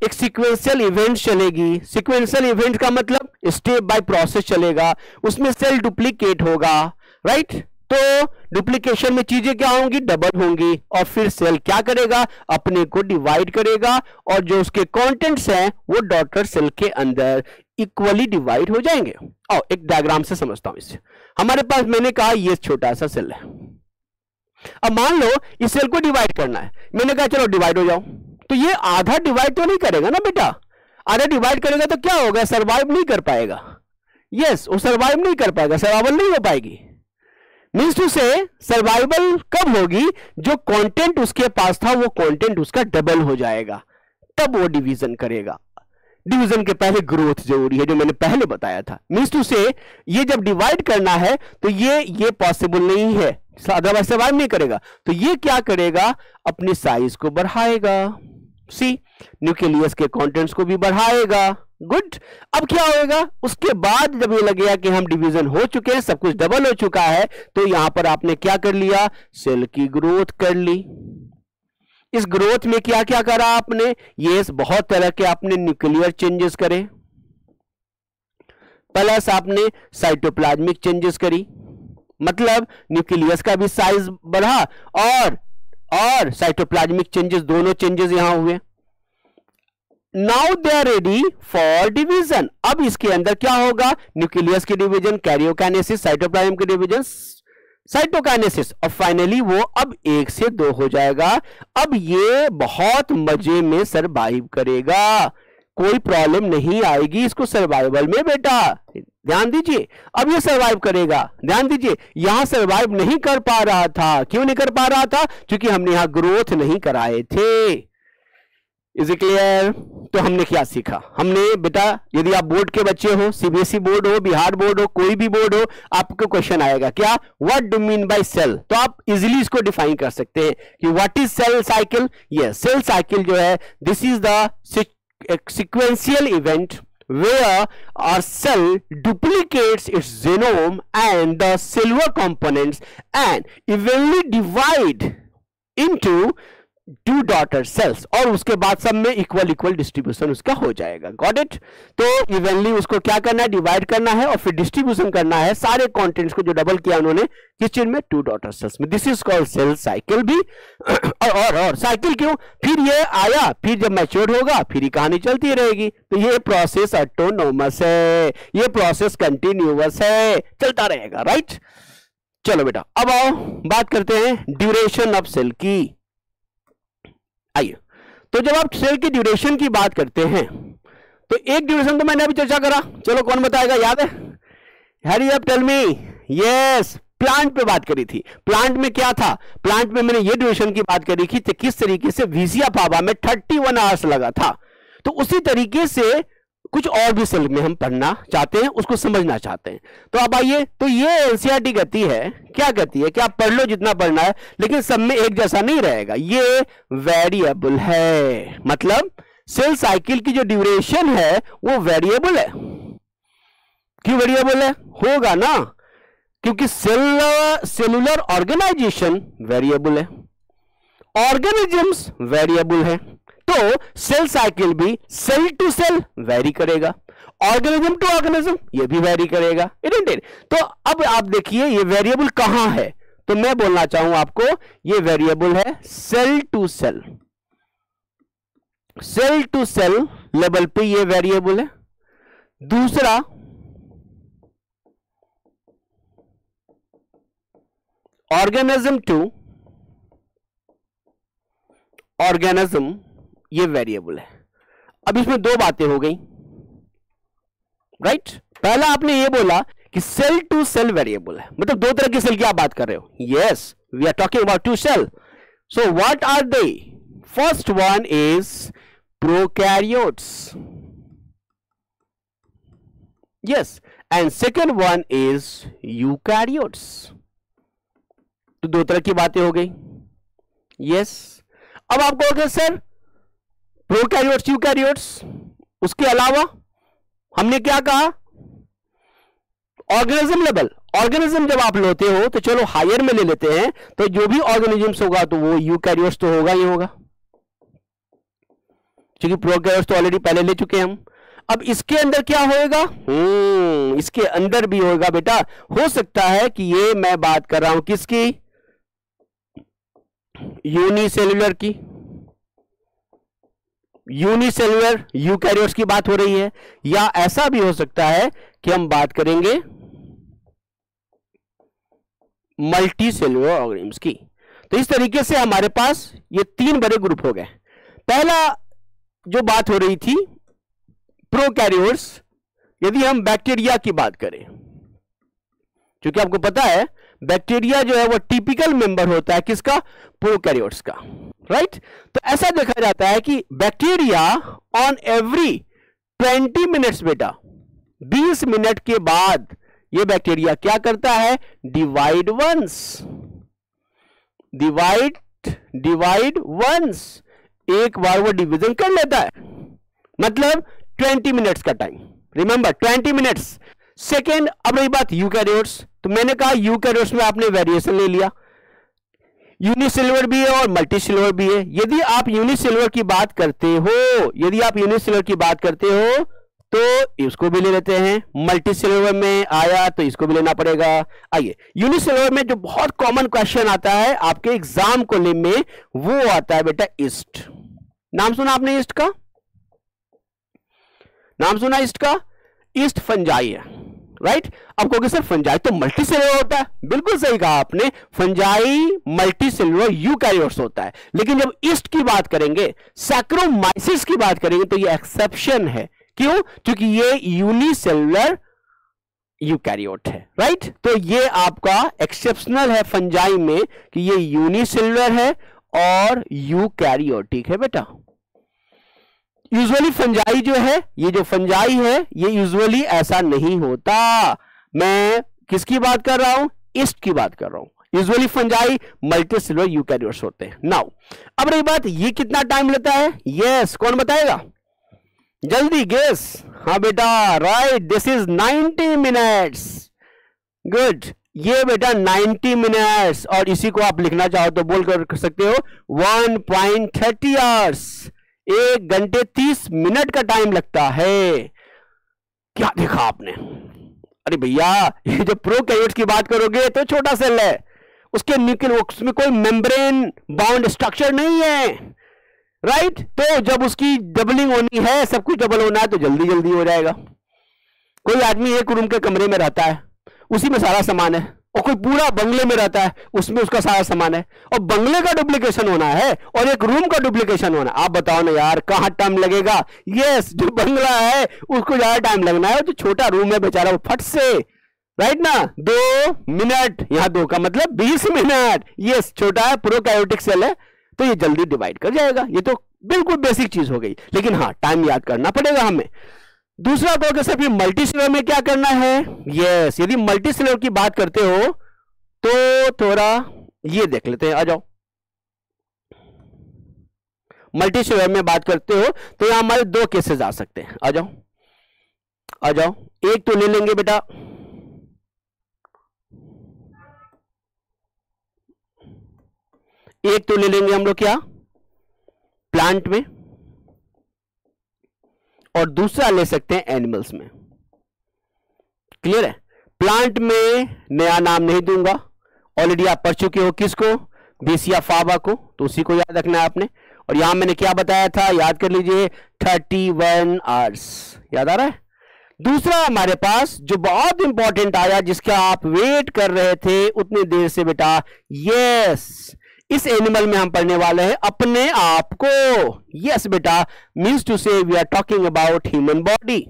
एक सीक्वेंशियल इवेंट चलेगी. सीक्वेंशियल इवेंट का मतलब स्टेप बाय प्रोसेस चलेगा, उसमें सेल डुप्लीकेट होगा, राइट? तो डुप्लीकेशन में चीजें क्या होंगी? डबल होंगी. और फिर सेल क्या करेगा? अपने को डिवाइड करेगा और जो उसके कंटेंट्स हैं वो डॉटर सेल के अंदर इक्वली डिवाइड हो जाएंगे. और एक डायग्राम से समझता हूं इसे. हमारे पास, मैंने कहा ये छोटा सा सेल है. अब मान लो इस सेल को डिवाइड करना है. मैंने कहा चलो डिवाइड हो जाओ. तो ये आधा डिवाइड तो नहीं करेगा ना बेटा. आधा डिवाइड करेगा तो क्या होगा? सर्वाइव नहीं कर पाएगा. यस, वो सर्वाइव नहीं कर पाएगा, सर्वाइवल नहीं हो पाएगी. मीन्स टू से सर्वाइवल कब होगी? जो कंटेंट उसके पास था वो कंटेंट उसका डबल हो जाएगा, तब वो डिवीजन करेगा. डिवीजन के पहले ग्रोथ जरूरी है, जो मैंने पहले बताया था. मीन्स टू से ये जब डिवाइड करना है तो ये पॉसिबल नहीं है, अदरवाइज सर्वाइव नहीं करेगा. तो ये क्या करेगा? अपनी साइज को बढ़ाएगा. सी, न्यूक्लियस के कंटेंट्स को भी बढ़ाएगा. गुड. अब क्या होगा? उसके बाद जब ये लगेगा कि हम डिवीजन हो चुके हैं, सब कुछ डबल हो चुका है, तो यहां पर आपने क्या कर लिया? सेल की ग्रोथ कर ली. इस ग्रोथ में क्या क्या करा आपने? ये बहुत तरह के आपने न्यूक्लियर चेंजेस करे, प्लस आपने साइटोप्लाज्मिक चेंजेस करी. मतलब न्यूक्लियस का भी साइज बढ़ा और साइटोप्लाज्मिक चेंजेस, दोनों चेंजेस यहां हुए. Now they are ready for division. अब इसके अंदर क्या होगा? न्यूक्लियस की डिवीजन, कैरियोकाइनेसिस, साइटोप्लाज्म की डिवीजन, साइटोकाइनेसिस, और फाइनली वो अब 1 से 2 हो जाएगा. अब ये बहुत मजे में सर्वाइव करेगा, कोई प्रॉब्लम नहीं आएगी इसको सर्वाइवल में बेटा. ध्यान दीजिए, अब ये सर्वाइव करेगा. ध्यान दीजिए, यहां सर्वाइव नहीं कर पा रहा था. क्यों नहीं कर पा रहा था? क्योंकि हमने यहां ग्रोथ नहीं कराए थे. Is it clear? तो हमने क्या सीखा? हमने बेटा, यदि आप बोर्ड के बच्चे हो, सीबीएसई बोर्ड हो, बिहार बोर्ड हो, कोई भी बोर्ड हो, आपको क्वेश्चन आएगा क्या? What do mean by cell? तो आप इजीली इसको डिफाइन कर सकते हैं कि what is cell cycle. Yes, cell cycle जो है, this is the sequential event where a cell duplicates its genome and the cellular components and evenly divide into 2 daughter cells, और उसके बाद सब में इक्वल डिस्ट्रीब्यूशन उसका हो जाएगा. Got it? तो इवेनली उसको क्या करना है? डिवाइड करना है और फिर डिस्ट्रीब्यूशन करना है सारे कंटेंट्स को जो डबल किया उन्होंने किस चीज में? 2 डॉटर सेल्स में. This is called cell cycle भी. और साइकिल क्यों? फिर ये आया, फिर जब मैच्योर होगा फिर ही कहानी चलती रहेगी. तो ये प्रोसेस ऑटोनोमस है, ये प्रोसेस कंटिन्यूअस है, चलता रहेगा. राइट? चलो बेटा, अब आओ बात करते हैं ड्यूरेशन ऑफ सेल की. आइए, तो जब आप सेल की ड्यूरेशन की बात करते हैं तो एक ड्यूरेशन तो मैंने अभी चर्चा करा. चलो कौन बताएगा? याद है? Hurry up tell me. Yes, plant पे बात करी थी. प्लांट में क्या था? प्लांट में मैंने ये ड्यूरेशन की बात करी थी, किस तरीके से विसिया फावा में 31 आवर्स लगा था. तो उसी तरीके से कुछ और भी सेल में हम पढ़ना चाहते हैं, उसको समझना चाहते हैं. तो अब आइए, तो ये एनसीईआरटी कहती है, क्या कहती है कि आप पढ़ लो जितना पढ़ना है, लेकिन सब में एक जैसा नहीं रहेगा. ये वेरिएबल है. मतलब सेल साइकिल की जो ड्यूरेशन है वो वेरिएबल है. क्यों वेरिएबल है? होगा ना, क्योंकि सेलुलर ऑर्गेनाइजेशन वेरिएबल है, ऑर्गेनिजम्स वेरिएबल है. तो सेल साइकिल भी सेल टू सेल वेरी करेगा, ऑर्गेनिज्म टू ऑर्गेनिज्म ये भी वेरी करेगा. तो अब आप देखिए ये वेरिएबल कहां है. तो मैं बोलना चाहूं आपको, ये वेरिएबल है cell to cell. Cell to cell level पे ये वेरिएबल है. दूसरा, ऑर्गेनिज्म टू ऑर्गेनिज्म ये वेरिएबल है. अब इसमें 2 बातें हो गई. राइट? पहला आपने ये बोला कि सेल टू सेल वेरिएबल है, मतलब 2 तरह की सेल की आप बात कर रहे हो. Yes, we are talking about 2 cell. So what are they? First one is prokaryotes. Yes, and second one is eukaryotes. तो दो तरह की बातें हो गई। यस, अब आप कहोगे सर प्रोकैरियोट्स यूकैरियोट्स, उसके अलावा हमने क्या कहा, ऑर्गेनिज्म लेवल। ऑर्गेनिज्म जब आप लेते हो तो चलो हायर में ले लेते हैं, तो जो भी ऑर्गेनिज्म्स होगा तो वो यूकैरियोट्स तो होगा ही होगा, क्योंकि प्रोकैरियोट्स तो ऑलरेडी पहले ले चुके हैं हम। अब इसके अंदर क्या होएगा, इसके अंदर भी होएगा बेटा, हो सकता है कि ये मैं बात कर रहा हूं किसकी, यूनिसेल्युलर की, यूनिसेल्युलर यूकैरियोट्स की बात हो रही है, या ऐसा भी हो सकता है कि हम बात करेंगे मल्टी सेल्युलर ऑर्गेनिज्म्स की। तो इस तरीके से हमारे पास ये तीन बड़े ग्रुप हो गए। पहला जो बात हो रही थी प्रोकैरियोट्स, यदि हम बैक्टीरिया की बात करें, क्योंकि आपको पता है बैक्टीरिया जो है वो टिपिकल मेंबर होता है किसका, प्रोकैरियोट्स का, राइट। तो ऐसा देखा जाता है कि बैक्टीरिया ऑन एवरी 20 मिनट्स बेटा, 20 मिनट के बाद ये बैक्टीरिया क्या करता है, डिवाइड वंस, एक बार वो डिवीजन कर लेता है, मतलब 20 मिनट्स का टाइम, रिमेंबर 20 मिनट्स। सेकेंड, अब रही बात यूकैरियोट्स, तो मैंने कहा यूकैरियोट्स में आपने वेरिएशन ले लिया, यूनिसेल्युलर भी है और मल्टीसेल्युलर भी है। यदि आप यूनिसेल्युलर की बात करते हो, तो इसको भी ले लेते हैं, मल्टीसेल्युलर में आया तो इसको भी लेना पड़ेगा। आइए, यूनिसेल्युलर में जो बहुत कॉमन क्वेश्चन आता है आपके एग्जाम को में, वो आता है बेटा ईस्ट। नाम सुना आपने ईस्ट का, नाम सुना ईस्ट का, ईस्ट फंजाई है, राइट। अब कहोगे सर फंजाई तो मल्टीसेल्युलर होता है, बिल्कुल सही कहा आपने, फंजाई मल्टीसेल्युलर यूकैरियोट्स होता है, लेकिन जब ईस्ट की बात करेंगे, सैक्रोमाइसिस की बात करेंगे, तो ये एक्सेप्शन है। क्यों? क्योंकि ये यूनिसेल्युलर यूकैरियोट है, राइट। तो ये आपका एक्सेप्शनल है फंजाई में कि ये यूनिसेल्युलर है और यूकैरियोटिक है बेटा। यूजुअली फंजाई जो है, ये जो फंजाई है, ये यूजुअली ऐसा नहीं होता। मैं किसकी बात कर रहा हूं, ईस्ट की बात कर रहा हूं। यूजुअली फंजाई मल्टीसेल्युलर यूकैरियोट्स होते हैं। नाउ अब रही बात, ये कितना टाइम लेता है, यस, कौन बताएगा, जल्दी गेस। हाँ बेटा, right, this is 90 minutes. Good, ये बेटा 90 मिनट्स, और इसी को आप लिखना चाहो तो बोल कर सकते हो 1.30 आवर्स, 1 घंटे 30 मिनट का टाइम लगता है। क्या देखा आपने, अरे भैया ये जो प्रोकैरियोट्स की बात करोगे तो छोटा सेल है, उसके न्यूक्लियर, उसमें कोई मेम्ब्रेन बाउंड स्ट्रक्चर नहीं है, राइट। तो जब उसकी डबलिंग होनी है, सब कुछ डबल होना है, तो जल्दी जल्दी हो जाएगा। कोई आदमी एक रूम के कमरे में रहता है, उसी में सारा सामान है, और कोई पूरा बंगले में रहता है, उसमें उसका सारा सामान है, और बंगले का डुप्लीकेशन होना है और एक रूम का डुप्लीकेशन होना है। आप बताओ ना यार, कहां टाइम लगेगा। यस, जो बंगला है उसको ज्यादा टाइम लगना है, जो छोटा रूम है बेचारा वो फट से, राइट ना, 2 मिनट, यहां 2 का मतलब 20 मिनट। यस, छोटा है, प्रोकैरियोटिक सेल है, तो ये जल्दी डिवाइड कर जाएगा। ये तो बिल्कुल बेसिक चीज हो गई, लेकिन हाँ टाइम याद करना पड़ेगा हमें। दूसरा कहोगे सर फिर मल्टीसेल्युलर में क्या करना है, यस, यदि मल्टीसेल्युलर की बात करते हो तो थोड़ा ये देख लेते हैं, आ जाओ। मल्टीसेल्युलर में बात करते हो तो यहां हमारे 2 केसेस आ सकते हैं, आ जाओ आ जाओ। एक तो ले लेंगे बेटा हम लोग क्या, प्लांट में, और दूसरा ले सकते हैं एनिमल्स में। क्लियर है? प्लांट में नया नाम नहीं दूंगा, ऑलरेडी आप पढ़ चुके हो किसको, बेसिया फाबा को, तो उसी को याद रखना है आपने। और यहां मैंने क्या बताया था, याद कर लीजिए, 31 आवर्स, याद आ रहा है। दूसरा हमारे पास जो बहुत इंपॉर्टेंट आया, जिसका आप वेट कर रहे थे उतनी देर से बेटा, यस, इस एनिमल में हम पढ़ने वाले हैं अपने आप को। यस बेटा, means to say we are talking about human body.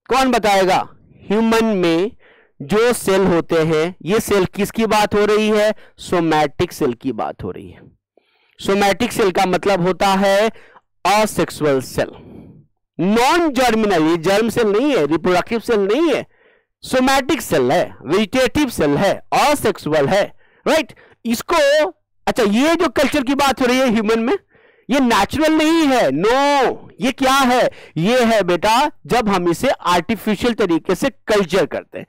कौन बताएगा, ह्यूमन में जो सेल होते हैं, ये सेल किसकी बात हो रही है, सोमैटिक सेल की बात हो रही है। सोमैटिक सेल का मतलब होता है असेक्सुअल सेल। नॉन जर्मिनल, ये जर्म सेल नहीं है, रिप्रोडक्टिव सेल नहीं है, सोमैटिक सेल है, वेजिटेटिव सेल है, असेक्सुअल है, राइट। इसको, अच्छा ये जो कल्चर की बात हो रही है ह्यूमन में, ये नेचुरल नहीं है, नो। ये क्या है? ये है बेटा जब हम इसे आर्टिफिशियल तरीके से कल्चर करते हैं,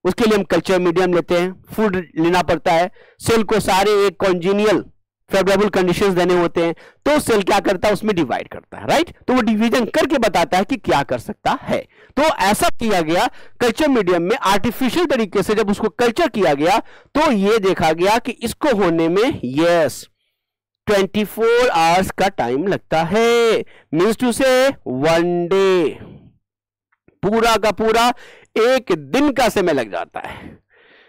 उसके लिए हम कल्चर मीडियम लेते हैं, फूड लेना पड़ता है, सेल को सारे एक कॉन्जीनियल फेवरेबल कंडीशंस देने होते हैं, तो सेल क्या करता है, उसमें डिवाइड करता है, राइट। तो वो डिवीजन करके बताता है कि क्या कर सकता है। तो ऐसा किया गया कल्चर मीडियम में, आर्टिफिशियल तरीके से जब उसको कल्चर किया गया तो ये देखा गया कि इसको होने में यस 24 आवर्स का टाइम लगता है, मीन्स टू से 1 डे, पूरा का पूरा एक दिन का समय लग जाता है,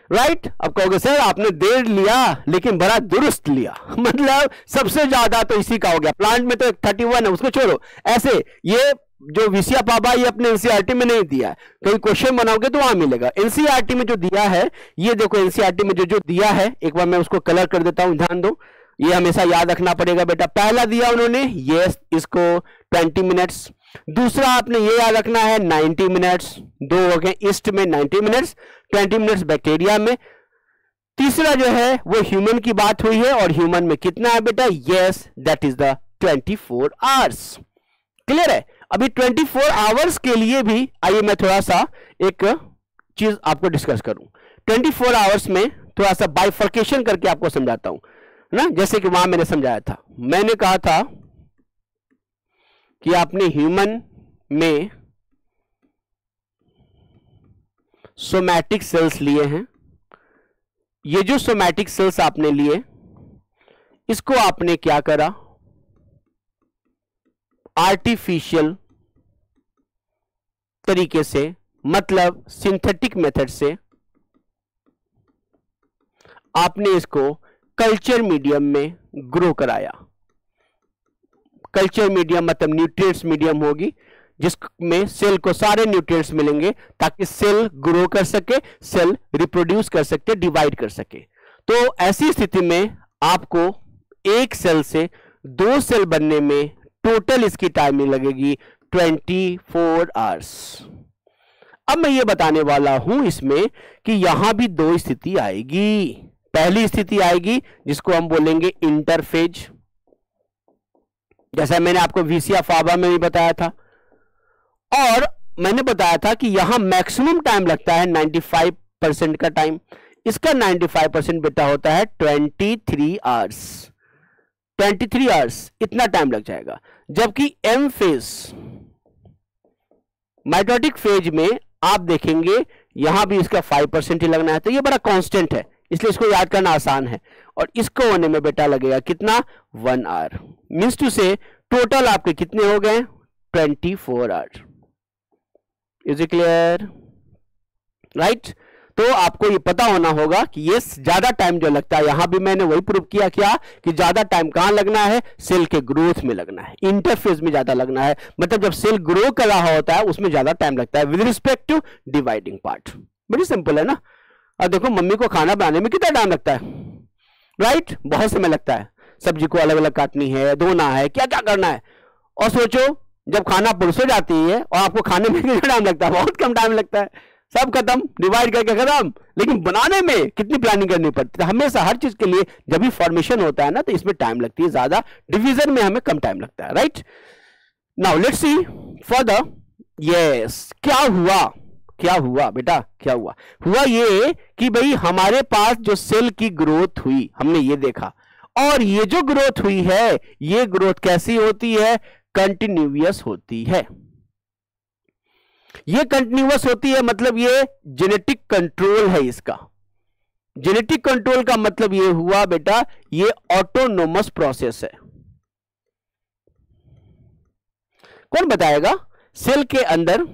राइट। अब कहोगे सर आपने देर लिया लेकिन बड़ा दुरुस्त लिया, मतलब सबसे ज्यादा तो इसी का हो गया। प्लांट में तो 31 है, उसको छोड़ो। ऐसे ये जो विसिया पाबा ये अपने एनसीईआरटी में नहीं दिया है, कहीं क्वेश्चन बनाओगे तो वहां मिलेगा। एनसीईआरटी में जो दिया है, ये देखो एनसीईआरटी में जो दिया है, एक बार मैं उसको कलर कर देता हूं, ध्यान दो, ये हमेशा याद रखना पड़ेगा बेटा। पहला दिया उन्होंने यस इसको 20 मिनट्स, दूसरा आपने ये याद रखना है 90 मिनट्स, दो हो गए ईस्ट में 90 मिनट्स, 20 मिनट्स बैक्टीरिया में। तीसरा जो है वो ह्यूमन की बात हुई है, और ह्यूमन में कितना है बेटा, yes that is the 24 hours. Clear है? अभी 24 आवर्स के लिए भी आइए मैं थोड़ा सा एक चीज आपको डिस्कस करूं। 24 आवर्स में थोड़ा सा बाइफर्केशन करके आपको समझाता हूं ना, जैसे कि वहां मैंने समझाया था, मैंने कहा था कि आपने ह्यूमन में सोमैटिक सेल्स लिए हैं, ये जो सोमैटिक सेल्स आपने लिए इसको आपने क्या करा, आर्टिफिशियल तरीके से, मतलब सिंथेटिक मेथड से आपने इसको कल्चर मीडियम में ग्रो कराया। कल्चर मीडियम मतलब न्यूट्रिएंट्स मीडियम होगी, जिसमें सेल को सारे न्यूट्रिएंट्स मिलेंगे ताकि सेल ग्रो कर सके, सेल रिप्रोड्यूस कर सके, डिवाइड कर सके। तो ऐसी स्थिति में आपको एक सेल से 2 सेल बनने में टोटल इसकी टाइमिंग लगेगी 24 आवर्स। अब मैं ये बताने वाला हूं इसमें कि यहां भी 2 स्थिति आएगी। पहली स्थिति आएगी जिसको हम बोलेंगे इंटरफेज, जैसा मैंने आपको विसिया फाबा में भी बताया था, और मैंने बताया था कि यहां मैक्सिमम टाइम लगता है 95% का टाइम, इसका 95% बेटा होता है 23 आवर्स। 23 आवर्स इतना टाइम लग जाएगा। जबकि एम फेज, माइटोटिक फेज में आप देखेंगे यहां भी इसका 5% ही लगना है, तो ये बड़ा कांस्टेंट है, इसलिए इसको याद करना आसान है। और इसको होने में बेटा लगेगा कितना, 1 hour. Means to say total आपके कितने हो गए, 24 hour. Is it clear? Right. तो आपको ये पता होना होगा कि ये ज्यादा टाइम जो लगता है, यहां भी मैंने वही प्रूव किया क्या कि ज्यादा टाइम कहां लगना है, सेल के ग्रोथ में लगना है, इंटरफेज में ज्यादा लगना है। मतलब जब सेल ग्रो कर रहा होता है उसमें ज्यादा टाइम लगता है with respect to dividing part. बड़ी सिंपल है ना। अब देखो मम्मी को खाना बनाने में कितना टाइम लगता है, राइट, बहुत समय लगता है। सब्जी को अलग अलग काटनी है, धोना है, क्या क्या करना है। और सोचो जब खाना पुरसो जाती है और आपको खाने में कितना टाइम लगता है, बहुत कम टाइम लगता है, सब खत्म, डिवाइड करके खत्म। लेकिन बनाने में कितनी प्लानिंग करनी पड़ती है। हमेशा हर चीज के लिए जब भी फॉर्मेशन होता है ना, तो इसमें टाइम लगती है ज्यादा, डिवीजन में हमें कम टाइम लगता है, right. Now let's C further. Yes, क्या हुआ बेटा, क्या हुआ ये कि भाई हमारे पास जो सेल की ग्रोथ हुई, हमने ये देखा, और ये जो ग्रोथ हुई है, ये ग्रोथ कैसी होती है, कंटिन्यूअस होती है। ये कंटिन्यूअस होती है मतलब ये जेनेटिक कंट्रोल है इसका। जेनेटिक कंट्रोल का मतलब ये हुआ बेटा, ये ऑटोनोमस प्रोसेस है। कौन बताएगा, सेल के अंदर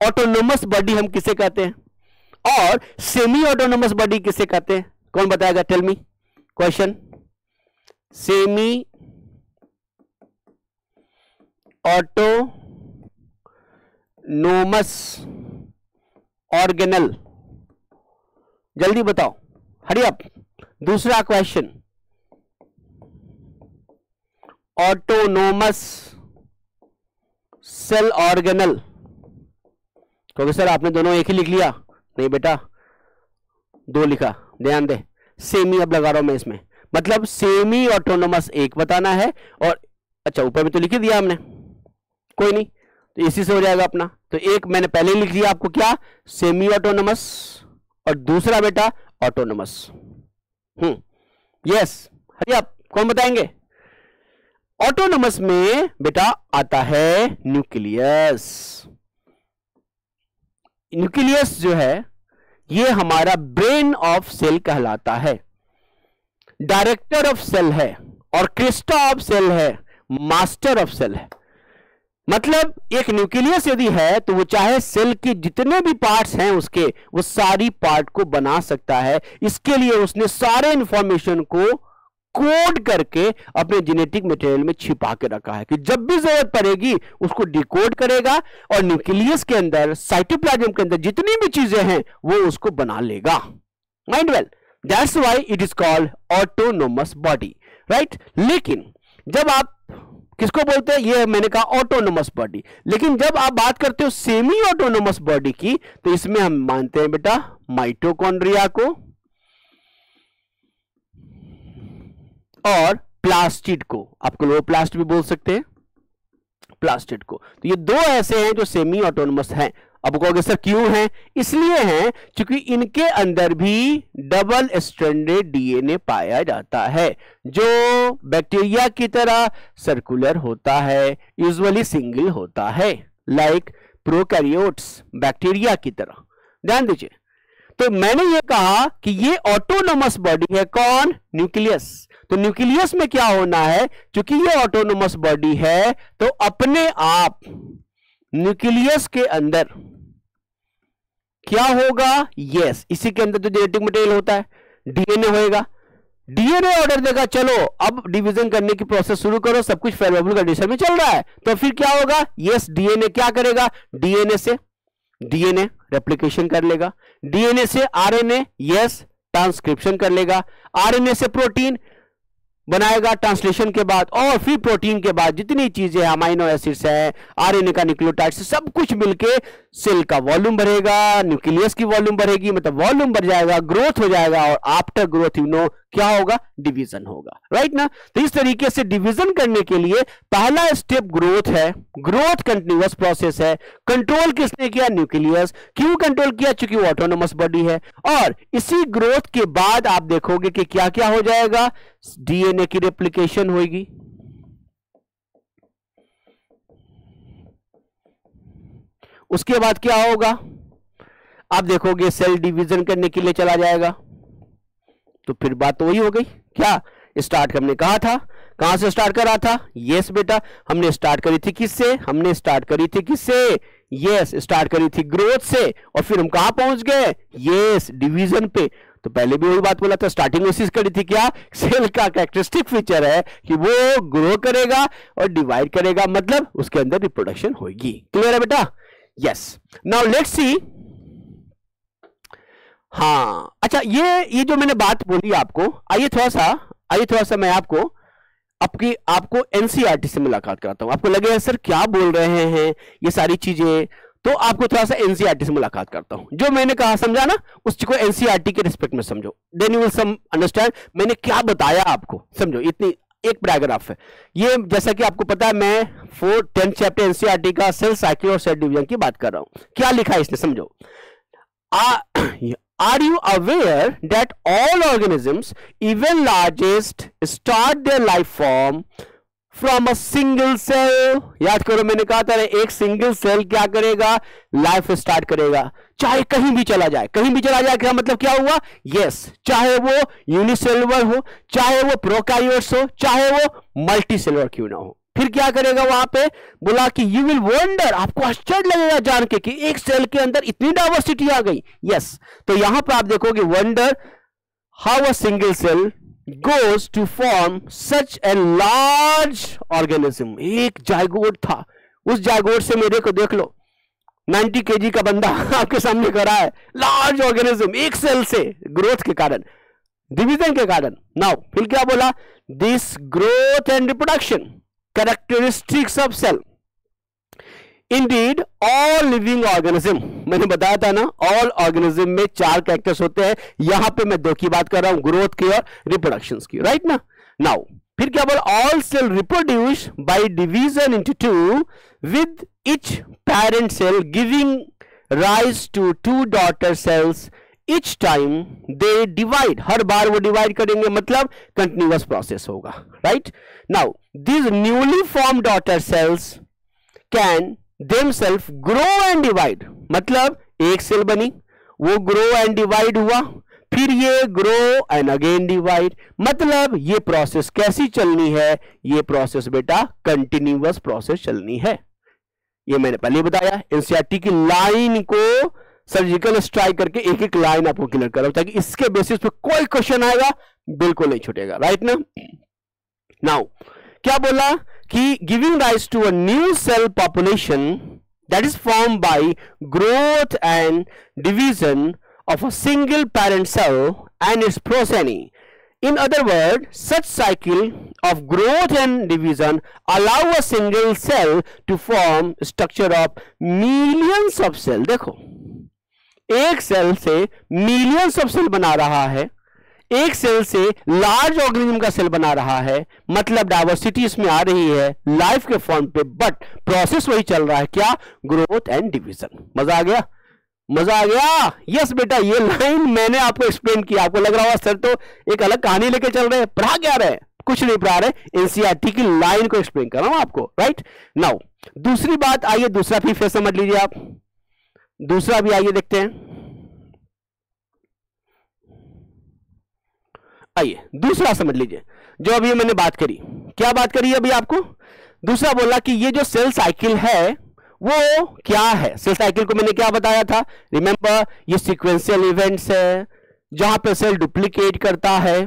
ऑटोनोमस बॉडी हम किसे कहते हैं, और सेमी ऑटोनोमस बॉडी किसे कहते हैं, कौन बताएगा, tell me question. Semi autonomous organelle, जल्दी बताओ, हरी अप। दूसरा क्वेश्चन, ऑटोनोमस सेल ऑर्गेनल। क्योंकि सर आपने दोनों एक ही लिख लिया, नहीं बेटा दो लिखा, ध्यान दे। सेमी अब लगा रहा हूं मैं इसमें, मतलब सेमी ऑटोनोमस एक बताना है, और अच्छा ऊपर में तो लिख ही दिया हमने, कोई नहीं, तो इसी से हो जाएगा अपना। तो एक मैंने पहले ही लिख दिया आपको, क्या, सेमी ऑटोनोमस, और दूसरा बेटा ऑटोनोमस। यस, हरी आप कौन बताएंगे? ऑटोनोमस में बेटा आता है न्यूक्लियस। न्यूक्लियस जो है ये हमारा ब्रेन ऑफ सेल कहलाता है, डायरेक्टर ऑफ सेल है, और क्रिस्टा ऑफ सेल है, मास्टर ऑफ सेल है। मतलब एक न्यूक्लियस यदि है तो वो चाहे सेल के जितने भी पार्ट्स हैं उसके, वो सारी पार्ट को बना सकता है। इसके लिए उसने सारे इंफॉर्मेशन को कोड करके अपने जेनेटिक मटेरियल में छिपा के रखा है कि जब भी जरूरत पड़ेगी उसको डिकोड करेगा, और न्यूक्लियस के अंदर, साइटोप्लाज्म के अंदर जितनी भी चीजें हैं वो उसको बना लेगा। Mind well, that's why it is called autonomous body, right. लेकिन जब आप किसको बोलते हैं, ये मैंने कहा ऑटोनोमस बॉडी, लेकिन जब आप बात करते हो सेमी ऑटोनोमस बॉडी की, तो इसमें हम मानते हैं बेटा माइटोकॉन्ड्रिया को और प्लास्टिड को। आप क्लोरोप्लास्ट भी बोल सकते हैं, प्लास्टिड को। तो ये दो ऐसे हैं जो सेमी ऑटोनोमस हैं। अब कहोगे सर क्यों हैं? इसलिए हैं क्योंकि इनके अंदर भी डबल स्ट्रैंडेड डीएनए पाया जाता है, जो बैक्टीरिया की तरह सर्कुलर होता है, यूजुअली सिंगल होता है, लाइक प्रोकैरियोट्स, बैक्टीरिया की तरह। ध्यान दीजिए, तो मैंने ये कहा कि ये ऑटोनोमस बॉडी है, कौन? न्यूक्लियस। तो न्यूक्लियस में क्या होना है, क्योंकि ये ऑटोनोमस बॉडी है तो अपने आप न्यूक्लियस के अंदर क्या होगा? यस, इसी के अंदर तो जेनेटिक मटेरियल होता है, डीएनए होएगा। डीएनए ऑर्डर देगा चलो अब डिवीजन करने की प्रोसेस शुरू करो, सब कुछ फेवरेबल कंडीशन में चल रहा है, तो फिर क्या होगा? यस, डीएनए क्या करेगा? डीएनए से डीएनए रेप्लिकेशन कर लेगा, डीएनए से आरएनए, यस, ट्रांसक्रिप्शन कर लेगा, आरएनए से प्रोटीन बनाएगा ट्रांसलेशन के बाद, और फिर प्रोटीन के बाद जितनी चीजें अमाइनो एसिड्स हैं, आरएनए का न्यूक्लियोटाइड से सब कुछ मिलके सेल का वॉल्यूम बढ़ेगा, न्यूक्लियस की वॉल्यूम बढ़ेगी, मतलब वॉल्यूम बढ़ जाएगा, ग्रोथ हो जाएगा, और आफ्टर ग्रोथ यू नो क्या होगा? डिवीजन होगा, राइट ना। तो इस तरीके से डिवीजन करने के लिए पहला स्टेप ग्रोथ है, ग्रोथ कंटिन्यूअस प्रोसेस है। कंट्रोल किसने किया? न्यूक्लियस। क्यों कंट्रोल किया? क्योंकि वो ऑटोनोमस बॉडी है। और इसी ग्रोथ के बाद आप देखोगे कि क्या क्या हो जाएगा? डीएनए की रेप्लिकेशन होगी, उसके बाद क्या होगा? आप देखोगे सेल डिवीजन करने के लिए चला जाएगा। तो फिर बात तो वही हो गई, क्या स्टार्ट हमने कहा था, कहां से स्टार्ट करा था? यस बेटा, हमने स्टार्ट करी थी किससे? हमने स्टार्ट करी थी किससे? यस, स्टार्ट करी थी ग्रोथ से, और फिर हम कहां पहुंच गए? यस, डिवीजन पे। तो पहले भी वही बात बोला था, स्टार्टिंग में करी थी क्या? सेल का कैरेक्टरिस्टिक फीचर है कि वो ग्रो करेगा और डिवाइड करेगा, मतलब उसके अंदर रिप्रोडक्शन होगी। क्लियर है बेटा? यस, नाउ लेट्स सी। हाँ अच्छा, ये जो मैंने बात बोली आपको, आइए थोड़ा सा मैं आपको एनसीईआरटी से मुलाकात कराता हूं। आपको लगेगा सर क्या बोल रहे हैं ये सारी चीजें, तो आपको थोड़ा सा एनसीईआरटी से मुलाकात करता हूं। जो मैंने कहा समझा ना, उसको एनसीईआरटी के रिस्पेक्ट में समझो, then you will some understand मैंने क्या बताया आपको। समझो, इतनी एक पैराग्राफ है ये, जैसा कि आपको पता है मैं 10th चैप्टर एनसीईआरटी का सेल साइकिल और सेल डिवीजन की बात कर रहा हूं। क्या लिखा है इसने, समझो। Are you aware that all organisms, even largest, start their life form from a single cell? याद करो मैंने कहा था एक सिंगल सेल क्या करेगा? लाइफ स्टार्ट करेगा, चाहे कहीं भी चला जाए। कहीं भी चला जाए क्या मतलब क्या हुआ? यस, चाहे वो यूनिसेलुलर हो, चाहे वो प्रोकैरियोट्स हो, चाहे वो मल्टीसेलुलर क्यों ना हो, फिर क्या करेगा? वहां पे बोला कि यू विल वंडर, आपको आश्चर्य लगेगा जान के कि एक सेल के अंदर इतनी डाइवर्सिटी आ गई। यस, तो यहां पर आप देखोगे wonder how a single cell goes to form such a large organism. एक जायगोट था, उस जायगोट से मेरे को देख लो 90 kg का बंदा आपके सामने खड़ा है, लार्ज ऑर्गेनिज्म, एक सेल से ग्रोथ के कारण, डिवीजन के कारण। नाउ फिर क्या बोला? This growth and reproduction characteristics of cell Indeed all living organism, मैंने बताया था ना, ऑल ऑर्गेनिज्म में 4 कैरेक्टर्स होते हैं, यहां पे मैं 2 की बात कर रहा हूं, ग्रोथ की और रिप्रोडक्शन की, राइट ना। नाउ फिर क्या बोला, all cell reproduce by division into 2 with each parent cell giving rise to 2 daughter cells each time they divide, हर बार वो डिवाइड करेंगे, मतलब कंटिन्यूअस प्रोसेस होगा, right. Now these newly formed daughter cells can themselves grow and divide, मतलब एक cell बनी, वो ग्रो एंड डिवाइड हुआ, फिर ये ग्रो एंड अगेन डिवाइड, मतलब ये प्रोसेस कैसी चलनी है, ये प्रोसेस बेटा कंटिन्यूअस प्रोसेस चलनी है। ये मैंने पहले बताया, एनसीईआरटी की लाइन को सर्जिकल स्ट्राइक करके एक एक लाइन आपको क्लियर करो, ताकि इसके बेसिस पे कोई क्वेश्चन आएगा बिल्कुल नहीं छूटेगा, राइट ना। नाउ क्या बोला कि giving rise to a new cell population that is form by growth and division of a single parent cell and its progeny. In other words, such cycle of growth and division allow a single cell to form structure of millions of cells। देखो, एक cell से millions of cell बना रहा है, एक cell से large organism का cell बना रहा है, मतलब डाइवर्सिटी इसमें आ रही है लाइफ के फॉर्म पे, बट प्रोसेस वही चल रहा है, क्या, ग्रोथ एंड डिवीजन। मजा आ गया, मजा आ गया। यस बेटा, ये लाइन मैंने आपको एक्सप्लेन किया, आपको लग रहा होगा सर तो एक अलग कहानी लेके चल रहे हैं, पढ़ा क्या रहे, कुछ नहीं पढ़ा रहे, एनसीईआरटी की लाइन को एक्सप्लेन कर रहा हूं आपको, राइट। नाउ दूसरी बात, आइए दूसरा भी फिर समझ लीजिए आप, दूसरा भी आइए देखते हैं। आइए दूसरा समझ लीजिए, जो अभी मैंने बात करी, क्या बात करी अभी आपको, दूसरा बोला कि ये जो सेल साइकिल है वो क्या है। सेल साइकिल को मैंने क्या बताया था, रिमेंबर, ये सीक्वेंशियल इवेंट्स है जहां पे सेल डुप्लीकेट करता है,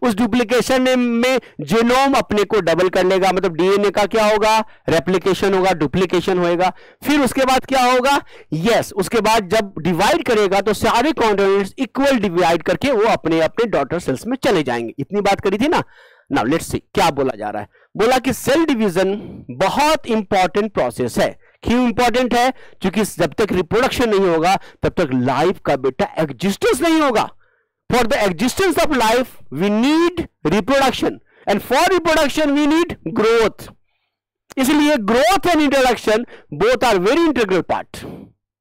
उस डुप्लीकेशन में जीनोम अपने को डबल कर लेगा, मतलब डीएनए का क्या होगा, रेप्लिकेशन होगा, डुप्लीकेशन होएगा। फिर उसके बाद क्या होगा, यस, उसके बाद जब डिवाइड करेगा तो सारे कंपोनेंट्स इक्वल डिवाइड करके वो अपने अपने डॉटर सेल्स में चले जाएंगे। इतनी बात करी थी ना। नाउ लेट्स सी क्या बोला जा रहा है, बोला कि सेल डिवीजन बहुत इंपॉर्टेंट प्रोसेस है। क्यों इंपॉर्टेंट है, क्योंकि जब तक रिप्रोडक्शन नहीं होगा तब तक लाइफ का बेटा एग्जिस्टेंस नहीं होगा। For the existence of life, we need reproduction, and for reproduction, we need growth. इसलिए growth and introduction both are very integral part.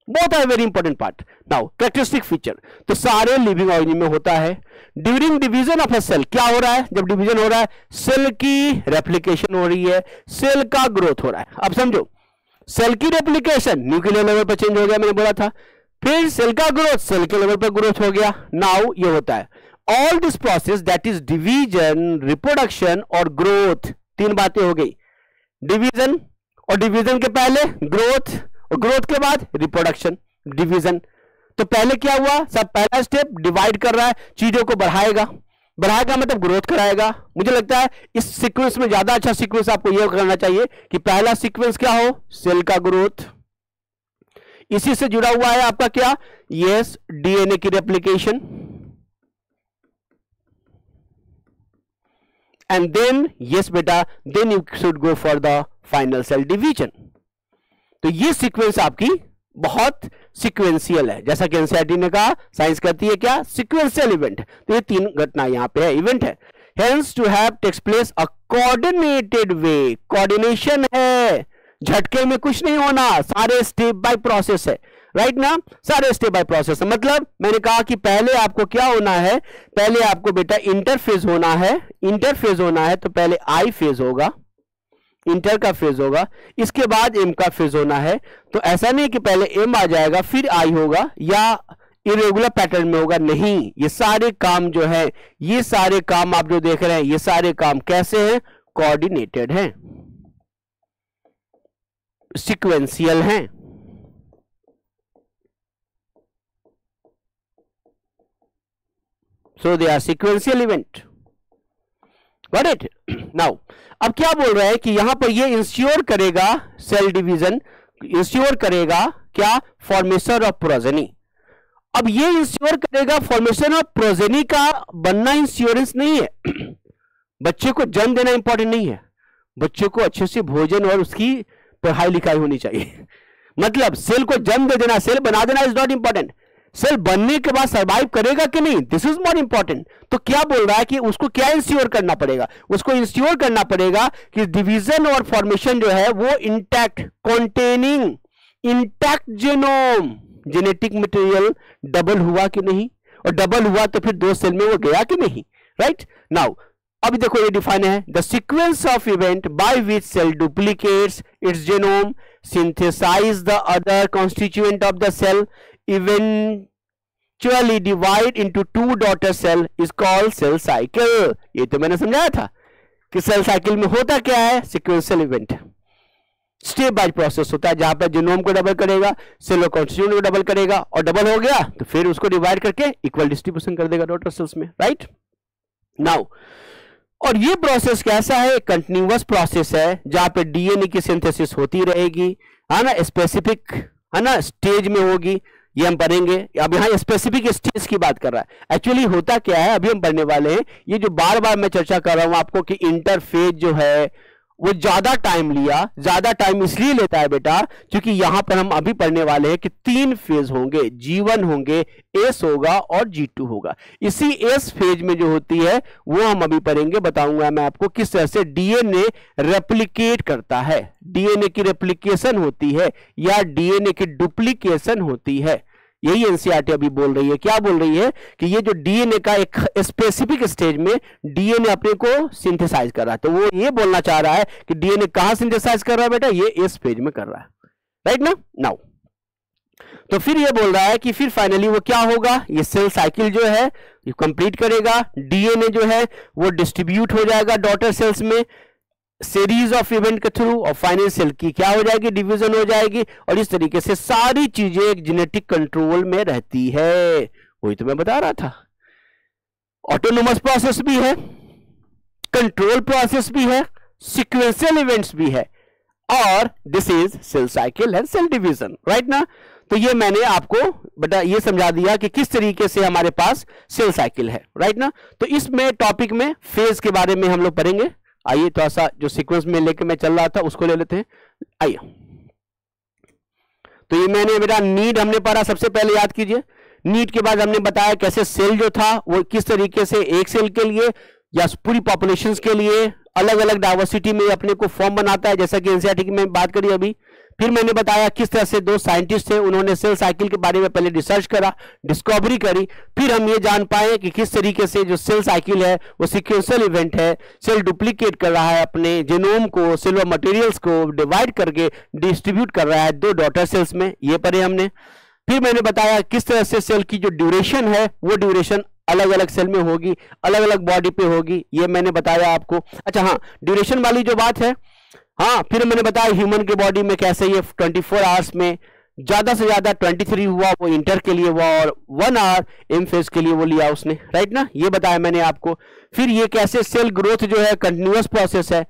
Both are very important part. Now, characteristic feature. तो सारे living organism में होता है। During division of a cell, क्या हो रहा है, जब डिवीजन हो रहा है, सेल की रेप्लिकेशन हो रही है, सेल का ग्रोथ हो रहा है। अब समझो, सेल की रेप्लिकेशन न्यूक्लियर लेवल पर चेंज हो गया, मैंने बोला था, फिर सेल का ग्रोथ सेल के लेवल पर ग्रोथ हो गया। नाउ ये होता है all this process that is division, reproduction और ग्रोथ, 3 बातें हो गई, डिवीजन, और डिवीजन के पहले ग्रोथ, और ग्रोथ के बाद रिप्रोडक्शन, डिवीजन। तो पहले क्या हुआ, सब पहला स्टेप डिवाइड कर रहा है, चीजों को बढ़ाएगा, बढ़ाएगा मतलब ग्रोथ कराएगा। मुझे लगता है इस सीक्वेंस में ज्यादा अच्छा सीक्वेंस आपको यह करना चाहिए कि पहला सीक्वेंस क्या हो, सेल का ग्रोथ, इसी से जुड़ा हुआ है आपका क्या, यस, डीएनए की रेप्लिकेशन, एंड देन यस बेटा, then you should go for the final cell division. तो ये सीक्वेंस आपकी बहुत सीक्वेंशियल है, जैसा कि एनसीईआरटी ने कहा, साइंस कहती है क्या, सीक्वेंशियल इवेंट। तो ये 3 घटना यहां पे है, इवेंट है। Hence to have takes place a coordinated way, coordination है, झटके में कुछ नहीं होना, सारे स्टेप बाय प्रोसेस है, राइट ना, सारे स्टेप बाय प्रोसेस है। मतलब मैंने कहा कि पहले आपको क्या होना है, पहले आपको बेटा इंटरफेज होना है, इंटरफेज होना है तो पहले आई फेज होगा, इंटर का फेज होगा, इसके बाद एम का फेज होना है। तो ऐसा नहीं कि पहले एम आ जाएगा फिर आई होगा या इरेगुलर पैटर्न में होगा, नहीं, ये सारे काम जो है, ये सारे काम आप जो देख रहे हैं, ये सारे काम कैसे हैं, कोऑर्डिनेटेड हैं, सीक्वेंशियल हैं। So they are sequential event, got it. Now अब क्या बोल रहा है कि यहां पर ये इंश्योर करेगा, सेल डिवीजन इंश्योर करेगा क्या, फॉर्मेशन ऑफ प्रोजेनी। अब ये इंश्योर करेगा फॉर्मेशन ऑफ प्रोजेनी का बनना इंश्योरेंस नहीं है। बच्चे को जन्म देना इंपॉर्टेंट नहीं है, बच्चे को अच्छे से भोजन और उसकी पढ़ाई लिखाई होनी चाहिए। मतलब सेल को जन्म दे देना, सेल बना देना इज नॉट इंपॉर्टेंट, सेल बनने के बाद सर्वाइव करेगा कि नहीं, दिस इज मोर इंपॉर्टेंट। तो क्या बोल रहा है कि उसको क्या इंश्योर करना पड़ेगा, उसको इंश्योर करना पड़ेगा कि डिवीजन और फॉर्मेशन जो है वो intact, containing intact genome, genetic material double हुआ कि नहीं, और डबल हुआ तो फिर 2 सेल में वो गया कि नहीं, राइट। नाउ अभी देखो ये डिफाइन है, the sequence of event by which cell duplicates its genome, synthesize the other constituent of the cell, eventually divide into 2 daughter cell is called cell cycle। ये तो मैंने समझाया था कि सेल साइकिल में होता क्या है, sequential event, step by process होता है, जहां पर जीनोम को डबल करेगा, सेल कॉन्स्टिट्यूएंट को डबल करेगा, और डबल हो गया तो फिर उसको डिवाइड करके इक्वल डिस्ट्रीब्यूशन कर देगा डॉटर सेल्स में, राइट। नाउ और ये प्रोसेस कैसा है, कंटिन्यूअस प्रोसेस है, जहां पे डीएनए की सिंथेसिस होती रहेगी, है ना, स्पेसिफिक, है ना, स्टेज में होगी, ये हम पढ़ेंगे। अब यहाँ स्पेसिफिक स्टेज की बात कर रहा है, एक्चुअली होता क्या है अभी हम पढ़ने वाले हैं। ये जो बार बार मैं चर्चा कर रहा हूं आपको कि इंटरफेज जो है वो ज्यादा टाइम लिया, ज्यादा टाइम इसलिए लेता है बेटा क्योंकि यहां पर हम अभी पढ़ने वाले हैं कि 3 फेज होंगे, G1 होंगे, एस होगा और G2 होगा। इसी एस फेज में जो होती है वो हम अभी पढ़ेंगे, बताऊंगा मैं आपको किस तरह से डीएनए रेप्लिकेट करता है, डीएनए की रेप्लिकेशन होती है या डीएनए की डुप्लीकेशन होती है। यही एनसीईआरटी अभी बोल रही है, क्या बोल रही है कि ये जो डीएनए का एक स्पेसिफिक स्टेज में डीएनए अपने को सिंथेसाइज कर रहा है, तो वो ये बोलना चाह रहा है कि डीएनए कहां सिंथेसाइज कर रहा है बेटा, ये इस फेज में कर रहा है, राइट ना। नाउ तो फिर ये बोल रहा है कि फिर फाइनली वो क्या होगा, ये सेल साइकिल जो है ये कंप्लीट करेगा, डीएनए जो है वो डिस्ट्रीब्यूट हो जाएगा डॉटर सेल्स में सीरीज ऑफ इवेंट के थ्रू, और फाइनल सेल की क्या हो जाएगी, डिवीजन हो जाएगी, और इस तरीके से सारी चीजें एक जेनेटिक कंट्रोल में रहती है। वही तो मैं बता रहा था, ऑटोनोमस प्रोसेस भी है, कंट्रोल प्रोसेस भी है, सीक्वेंशियल इवेंट्स भी है, और this is cell cycle and cell division, right ना। तो ये मैंने आपको बेटा ये समझा दिया कि किस तरीके से हमारे पास सेल साइकिल है, राइट ना। तो इसमें टॉपिक में फेज के बारे में हम लोग पढ़ेंगे। आइए थोड़ा सा जो सीक्वेंस में लेके मैं चल रहा था उसको ले लेते हैं। आइए, तो ये मैंने बेटा नीड हमने पढ़ा, सबसे पहले याद कीजिए। नीड के बाद हमने बताया कैसे सेल जो था वो किस तरीके से एक सेल के लिए या पूरी पॉपुलेशंस के लिए अलग अलग डाइवर्सिटी में अपने को फॉर्म बनाता है, जैसा कि एनसीईआरटी की मैं बात करी अभी। फिर मैंने बताया किस तरह से 2 साइंटिस्ट थे, उन्होंने सेल साइकिल के बारे में पहले रिसर्च करा, डिस्कवरी करी, फिर हम ये जान पाए कि किस तरीके से जो सेल साइकिल है वो सीक्वेंशियल इवेंट है, सेल डुप्लीकेट कर रहा है अपने जीनोम को, सेल मटेरियल्स को डिवाइड करके डिस्ट्रीब्यूट कर रहा है 2 डॉटर सेल्स में, ये पढ़े हमने। फिर मैंने बताया किस तरह से सेल की जो ड्यूरेशन है वो ड्यूरेशन अलग अलग सेल में होगी, अलग अलग बॉडी पे होगी, ये मैंने बताया आपको। अच्छा हाँ, ड्यूरेशन वाली जो बात है, हाँ फिर मैंने बताया ह्यूमन के बॉडी में कैसे ये 24 आवर्स में ज्यादा से ज्यादा 23 हुआ वो इंटर के लिए हुआ, और 1 आवर एम फेज के लिए वो लिया उसने, राइट ना, ये बताया मैंने आपको। फिर ये कैसे सेल ग्रोथ जो है कंटिन्यूअस प्रोसेस है,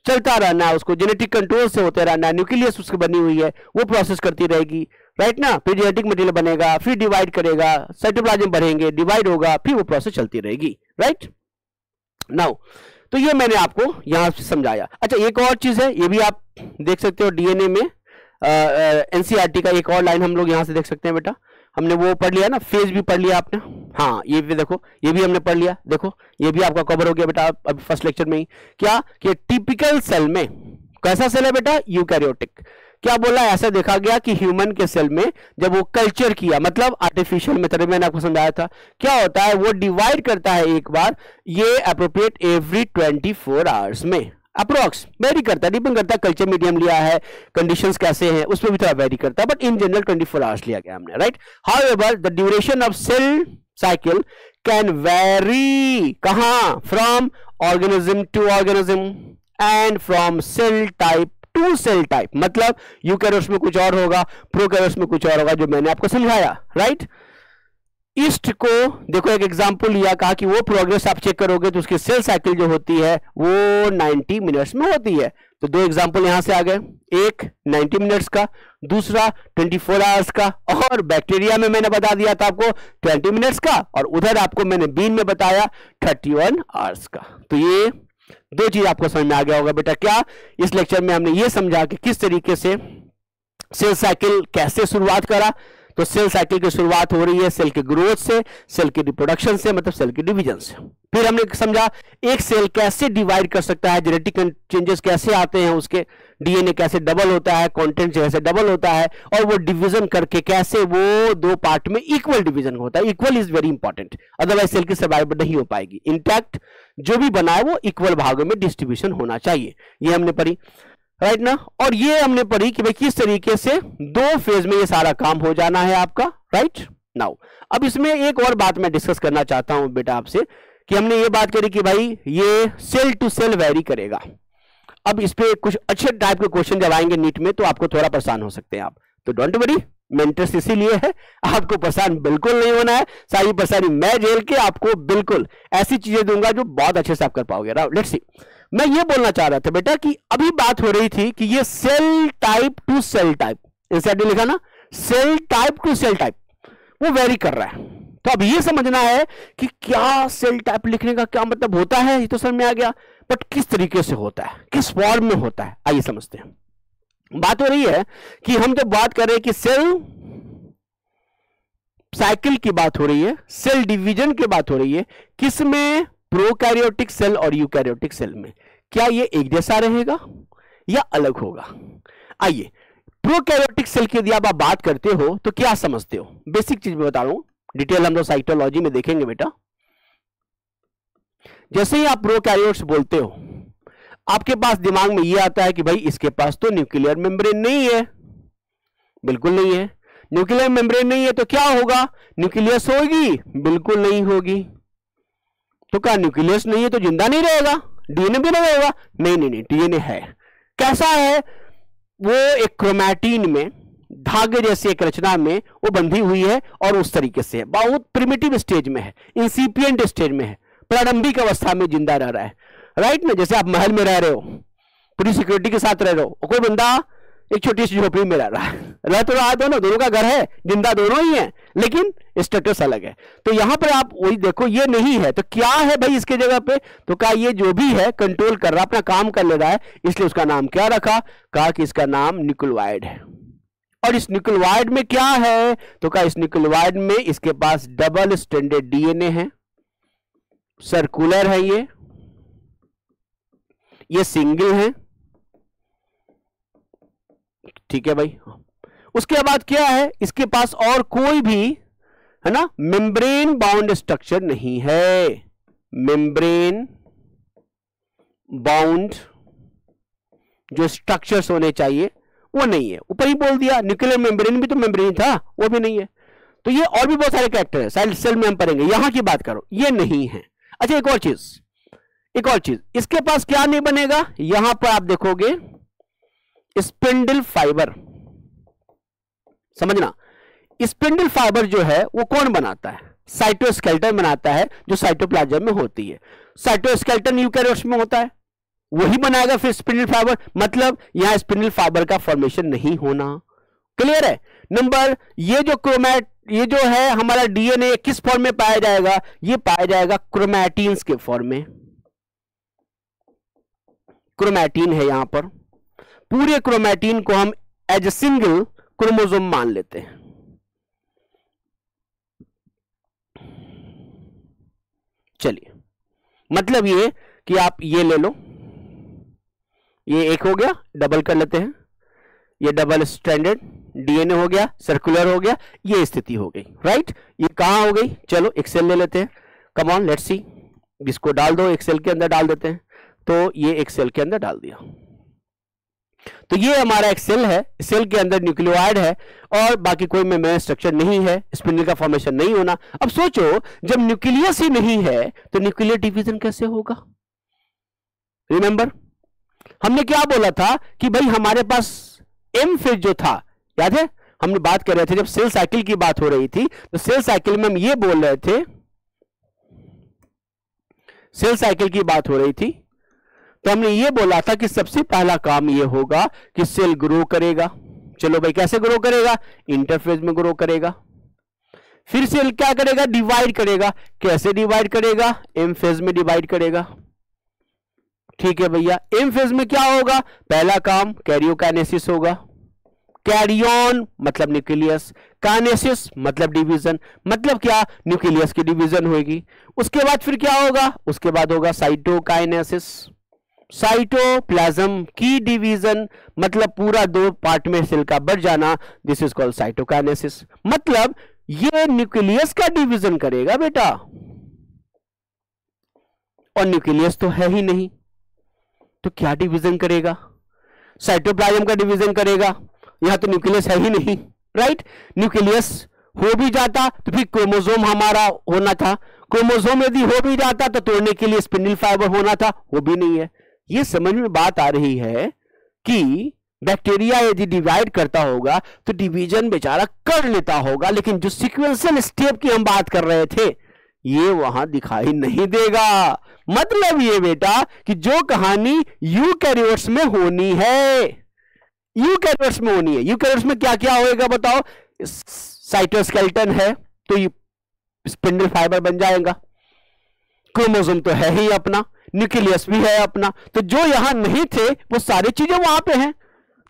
चलता रहना है, उसको जेनेटिक कंट्रोल से होते रहना है, न्यूक्लियस उसकी बनी हुई है वो प्रोसेस करती रहेगी, राइट ना। फिर जेनेटिक मटेरियल बनेगा, फिर डिवाइड करेगा, साइटोप्लाज्म बढ़ेंगे, डिवाइड होगा, फिर वो प्रोसेस चलती रहेगी, राइट। नाउ तो ये मैंने आपको यहां से समझाया। अच्छा एक और चीज है, ये भी आप देख सकते हो डीएनए में एनसीईआरटी का एक और लाइन हम लोग यहां से देख सकते हैं बेटा, हमने वो पढ़ लिया ना, फेज भी पढ़ लिया आपने, हाँ ये भी देखो, ये भी हमने पढ़ लिया, देखो ये भी आपका कवर हो गया बेटा अब फर्स्ट लेक्चर में ही। क्या कि टिपिकल सेल में कैसा सेल है बेटा, यूकैरियोटिक। क्या बोला, ऐसा देखा गया कि ह्यूमन के सेल में जब वो कल्चर किया, मतलब आर्टिफिशियल मेथड, मैंने आपको समझाया था, क्या होता है वो डिवाइड करता है एक बार, ये अप्रोप्रिएट एवरी 24 आवर्स में, अप्रोक्स वेरी करता है, डिपेंड करता है कल्चर मीडियम लिया है, कंडीशंस कैसे हैं उसमें भी थोड़ा वेरी करता है, बट इन जनरल 24 आवर्स लिया गया हमने, right. However the duration of cell cycle can vary, कहां, from organism to organism and from cell type to cell type, मतलब यूकैरियोट्स में कुछ और होगा, प्रोकैरियोट्स में कुछ और होगा, जो मैंने आपको समझाया, राइट। ईस्ट को देखो एक एग्जांपल लिया, कहा कि वो प्रोग्रेस आप चेक करोगे तो उसकी सेल साइकिल जो होती है वो 90 मिनट्स में होती है। तो 2 एग्जांपल यहां से आ गए, एक 90 मिनट्स का, दूसरा 24 आवर्स का, और बैक्टीरिया में मैंने बता दिया था आपको 20 मिनट्स का, और उधर आपको मैंने बीन में बताया 31 आवर्स का। तो ये दो चीज आपको समझ में आ गया होगा बेटा। क्या इस लेक्चर में हमने ये समझा कि किस तरीके से सेल साइकिल कैसे शुरुआत करा। तो सेल साइकिल की शुरुआत हो रही है सेल के ग्रोथ से, सेल के रिप्रोडक्शन से, मतलब सेल के डिवीजन से। फिर हमने समझा एक सेल कैसे डिवाइड कर सकता है, जेनेटिक चेंजेस कैसे आते हैं, उसके डीएनए कैसे डबल होता है, कंटेंट कैसे डबल होता है, और वो डिवीजन करके कैसे वो दो पार्ट में इक्वल डिवीजन होता है। Equal is very important, otherwise cell की सर्वाइवल नहीं हो पाएगी। इंटैक्ट जो भी बना है वो इक्वल भागों में डिस्ट्रीब्यूशन होना चाहिए, ये हमने पढ़ी, राइट ना। और ये हमने पढ़ी कि भाई किस तरीके से दो फेज में ये सारा काम हो जाना है आपका, राइट नाउ। अब इसमें एक और बात मैं डिस्कस करना चाहता हूं बेटा आपसे, कि हमने ये बात करी कि भाई ये सेल टू सेल वेरी करेगा। अब इस पे कुछ अच्छे टाइप के क्वेश्चन जब आएंगे नीट में तो आपको थोड़ा परेशान हो सकते हैं आप, तो डोंट वरी, मेंटर्स इसीलिए है, आपको परेशान बिल्कुल नहीं होना है। सारी परेशानी मैं झेल के आपको बिल्कुल ऐसी चीजें दूंगा जो बहुत अच्छे से आप कर पाओगे। लेट्स सी, मैं ये बोलना चाह रहा था बेटा कि अभी बात हो रही थी कि ये cell type to cell type, inside लिखा ना, cell type to cell type, वो वेरी कर रहा है। तो अब ये समझना है कि क्या सेल टाइप लिखने का क्या मतलब होता है, ये तो समझ में आ गया, बट किस तरीके से होता है, किस फॉर्म में होता है, आइए समझते हैं। बात हो रही है कि हम जब बात कर रहे हैं कि सेल साइकिल की बात हो रही है, सेल डिवीजन की बात हो रही है, किसमें, प्रोकैरियोटिक सेल और यूकैरियोटिक सेल में। क्या ये एक जैसा रहेगा या अलग होगा? आइए, प्रोकैरियोटिक सेल की यदि आप बात करते हो तो क्या समझते हो, बेसिक चीज में बता रहा हूं, डिटेल हम लोग साइटोलॉजी में देखेंगे बेटा। जैसे ही आप प्रोकैरियोट्स बोलते हो आपके पास दिमाग में यह आता है कि भाई इसके पास तो न्यूक्लियर मेम्ब्रेन नहीं है, बिल्कुल नहीं है। न्यूक्लियर मेम्ब्रेन नहीं है तो क्या होगा, न्यूक्लियस होगी, बिल्कुल नहीं होगी। तो क्या न्यूक्लियस नहीं है तो जिंदा नहीं रहेगा, डीएनए भी नहीं रहेगा? नहीं नहीं नहीं, डीएनए है। कैसा है वो, एक क्रोमैटिन में धागे जैसी एक रचना में वो बंधी हुई है और उस तरीके से है, बहुत प्रिमिटिव स्टेज में है, इंसिपिएंट स्टेज में है, प्रारंभिक अवस्था में जिंदा रह रहा है, राइट ना। जैसे आप महल में रह रहे हो, पूरी सिक्योरिटी के साथ रह रहे हो, कोई बंदा एक छोटी सी झोपड़ी में रह रहा है, रह तो रहा दोनों का घर है, जिंदा दोनों ही है, लेकिन स्टेटस अलग है। तो यहां पर आप वही देखो, ये नहीं है तो क्या है भाई इसके जगह पे, तो कहा ये जो भी है कंट्रोल कर रहा है, अपना काम कर ले रहा है, इसलिए उसका नाम क्या रखा, कहा कि इसका नाम न्यूक्लियोइड है। और इस न्यूक्लियोइड में क्या है, तो कहा इस न्यूक्लियोइड में इसके पास डबल स्ट्रैंडेड डीएनए है, सर्कुलर है, ये सिंगल है, ठीक है भाई। उसके बाद क्या है, इसके पास और कोई भी है ना मेम्ब्रेन बाउंड स्ट्रक्चर नहीं है, मेम्ब्रेन बाउंड जो स्ट्रक्चर्स होने चाहिए वो नहीं है। ऊपर ही बोल दिया, न्यूक्लियर मेम्ब्रेन भी तो मेम्ब्रेन था, वो भी नहीं है। तो ये और भी बहुत सारे कैरेक्टर है, साइड सेल में हम पढ़ेंगे, यहां की बात करो, ये नहीं है। अच्छा एक और चीज, इसके पास क्या नहीं बनेगा, यहां पर आप देखोगे स्पिंडल फाइबर, समझना, स्पिंडल फाइबर जो है वो कौन बनाता है, साइटोस्केलेटन बनाता है, जो साइटोप्लाज्म में होती है। साइटोस्केलेटन यूकैरियोट्स में होता है, वही बनाएगा फिर स्पिंडल फाइबर, मतलब यहां स्पिंडल फाइबर का फॉर्मेशन नहीं होना। क्लियर है? नंबर, ये जो है हमारा डीएनए किस फॉर्म में पाया जाएगा, ये पाया जाएगा क्रोमैटिन्स के फॉर्म में, क्रोमैटिन है यहां पर, पूरे क्रोमैटिन को हम एज ए सिंगल क्रोमोसोम मान लेते हैं। चलिए, मतलब ये कि आप ये ले लो, ये एक हो गया, डबल कर लेते हैं, ये डबल स्ट्रैंडेड डीएनए हो गया, सर्कुलर हो गया, ये स्थिति हो गई, राइट। ये कहां हो गई, चलो एक सेल ले लेते हैं, कम ऑन लेट्स सी, इसको डाल दो, एक सेल के अंदर डाल देते हैं, तो ये एक सेल के अंदर डाल दिया। तो ये हमारा एक सेल है, सेल के अंदर न्यूक्लियोइड है और बाकी कोई मेम्ब्रेन स्ट्रक्चर नहीं है, स्पिंडल का फॉर्मेशन नहीं होना। अब सोचो, जब न्यूक्लियस ही नहीं है तो न्यूक्लियर डिवीजन कैसे होगा? रिमेंबर हमने क्या बोला था कि भाई हमारे पास एम फेज जो था, याद है हमने बात कर रहे थे, जब सेल साइकिल की बात हो रही थी तो सेल साइकिल में हम ये बोल रहे थे, सेल साइकिल की बात हो रही थी तो हमने ये बोला था कि सबसे पहला काम ये होगा कि सेल ग्रो करेगा। चलो भाई, कैसे ग्रो करेगा? इंटरफेज में ग्रो करेगा। फिर सेल क्या करेगा? डिवाइड करेगा। कैसे डिवाइड करेगा? एम फेज में डिवाइड करेगा। ठीक है भैया। एम फेज में क्या होगा? पहला काम कैरियोकाइनेसिस होगा। कैरियन मतलब न्यूक्लियस, काइनेसिस मतलब डिवीजन, मतलब क्या? न्यूक्लियस की डिवीजन होगी। उसके बाद फिर क्या होगा? उसके बाद होगा साइटोकाइनेसिस, साइटोप्लाज्म की डिवीजन, मतलब पूरा दो पार्ट में सेल का बढ़ जाना, दिस इज कॉल्ड साइटोकाइनेसिस। मतलब ये न्यूक्लियस का डिवीजन करेगा बेटा, और न्यूक्लियस तो है ही नहीं, तो क्या डिवीजन करेगा? साइटोप्लाज्म का डिवीजन करेगा। यहां तो न्यूक्लियस है ही नहीं, राइट? न्यूक्लियस हो भी जाता तो फिर क्रोमोसोम हमारा होना था, क्रोमोसोम यदि हो भी जाता तो तोड़ने के लिए स्पिंडल फाइबर होना था, वो भी नहीं है। ये समझ में बात आ रही है कि बैक्टीरिया यदि डिवाइड करता होगा तो डिवीजन बेचारा कर लेता होगा, लेकिन जो सीक्वेंशियल स्टेप की हम बात कर रहे थे ये वहां दिखाई नहीं देगा। मतलब ये बेटा कि जो कहानी यूकैरियोट्स में होनी है, यूकैरियोट्स में होनी है। यूकैरियोट्स में क्या क्या होएगा बताओ? साइटोस्केलेटन है तो स्पिंडल फाइबर बन जाएगा, क्रोमोसोम तो है ही अपना, न्यूक्लियस भी है अपना, तो जो यहां नहीं थे वो सारी चीजें वहां पे हैं,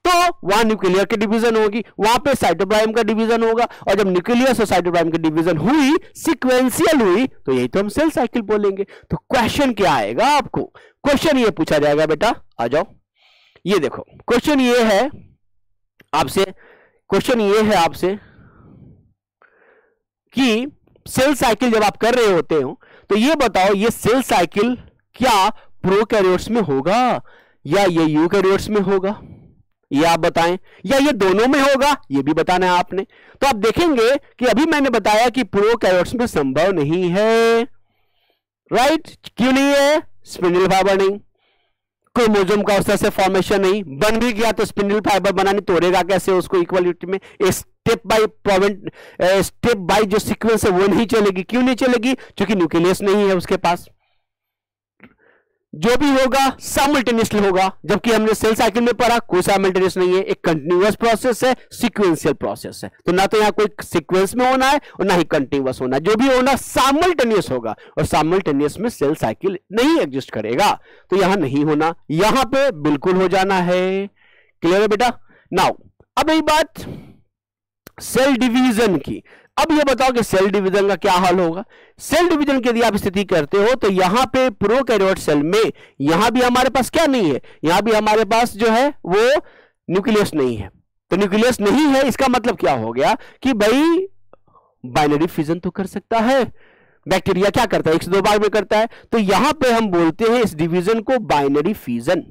तो वहां न्यूक्लियर की डिवीजन होगी, वहां पे साइटोप्लाज्म का डिवीजन होगा, और जब न्यूक्लियस और साइटोप्लाज्म की डिवीजन हुई, सीक्वेंशियल हुई, तो यही तो हम सेल साइकिल बोलेंगे। तो क्वेश्चन क्या आएगा आपको? क्वेश्चन ये पूछा जाएगा बेटा, आ जाओ, ये देखो क्वेश्चन ये है आपसे, क्वेश्चन ये है आपसे कि सेल साइकिल जब आप कर रहे होते हो तो ये बताओ, ये सेल साइकिल क्या प्रोकैरियोट्स में होगा या ये यूकैरियोट्स में होगा? ये आप बताएं, या ये दोनों में होगा? ये भी बताना है आपने। तो आप देखेंगे कि अभी मैंने बताया कि प्रोकैरियोट्स में संभव नहीं है, राइट? क्यों नहीं है? स्पिंडल फाइबर नहीं, क्रोमोसोम का उस तरह से फॉर्मेशन नहीं, बन भी गया तो स्पिंडल फाइबर बनाने तोड़ेगा कैसे उसको इक्वलिटी में? स्टेप बाय जो सीक्वेंस है वो नहीं चलेगी। क्यों नहीं चलेगी? क्योंकि न्यूक्लियस नहीं है उसके पास। जो भी होगा साइमल्टेनियसली होगा, जबकि हमने सेल साइकिल में पढ़ा कोई साइमल्टेनियस नहीं है, एक कंटिन्यूअस प्रोसेस है, सीक्वेंशियल प्रोसेस है। तो ना तो यहां कोई सीक्वेंस में होना है और ना ही कंटिन्यूअस होना है, जो भी होना साइमल्टेनियस होगा, और साइमल्टेनियस में सेल साइकिल नहीं एग्जिस्ट करेगा, तो यहां नहीं होना, यहां पे बिल्कुल हो जाना है। क्लियर है बेटा? नाउ अब यही बात सेल डिवीजन की। अब ये बताओ कि सेल डिवीजन का क्या हाल होगा? सेल डिवीजन की यदि आप स्थिति करते हो तो यहां पे प्रोकैरियोट सेल में यहां भी हमारे पास क्या नहीं है? यहां भी हमारे पास जो है वो न्यूक्लियस नहीं है। तो न्यूक्लियस नहीं है, इसका मतलब क्या हो गया कि भाई बाइनरी फिजन तो कर सकता है। बैक्टीरिया क्या करता है? एक से दो भाग में करता है। तो यहां पे हम बोलते हैं इस डिवीजन को बाइनरी फिजन।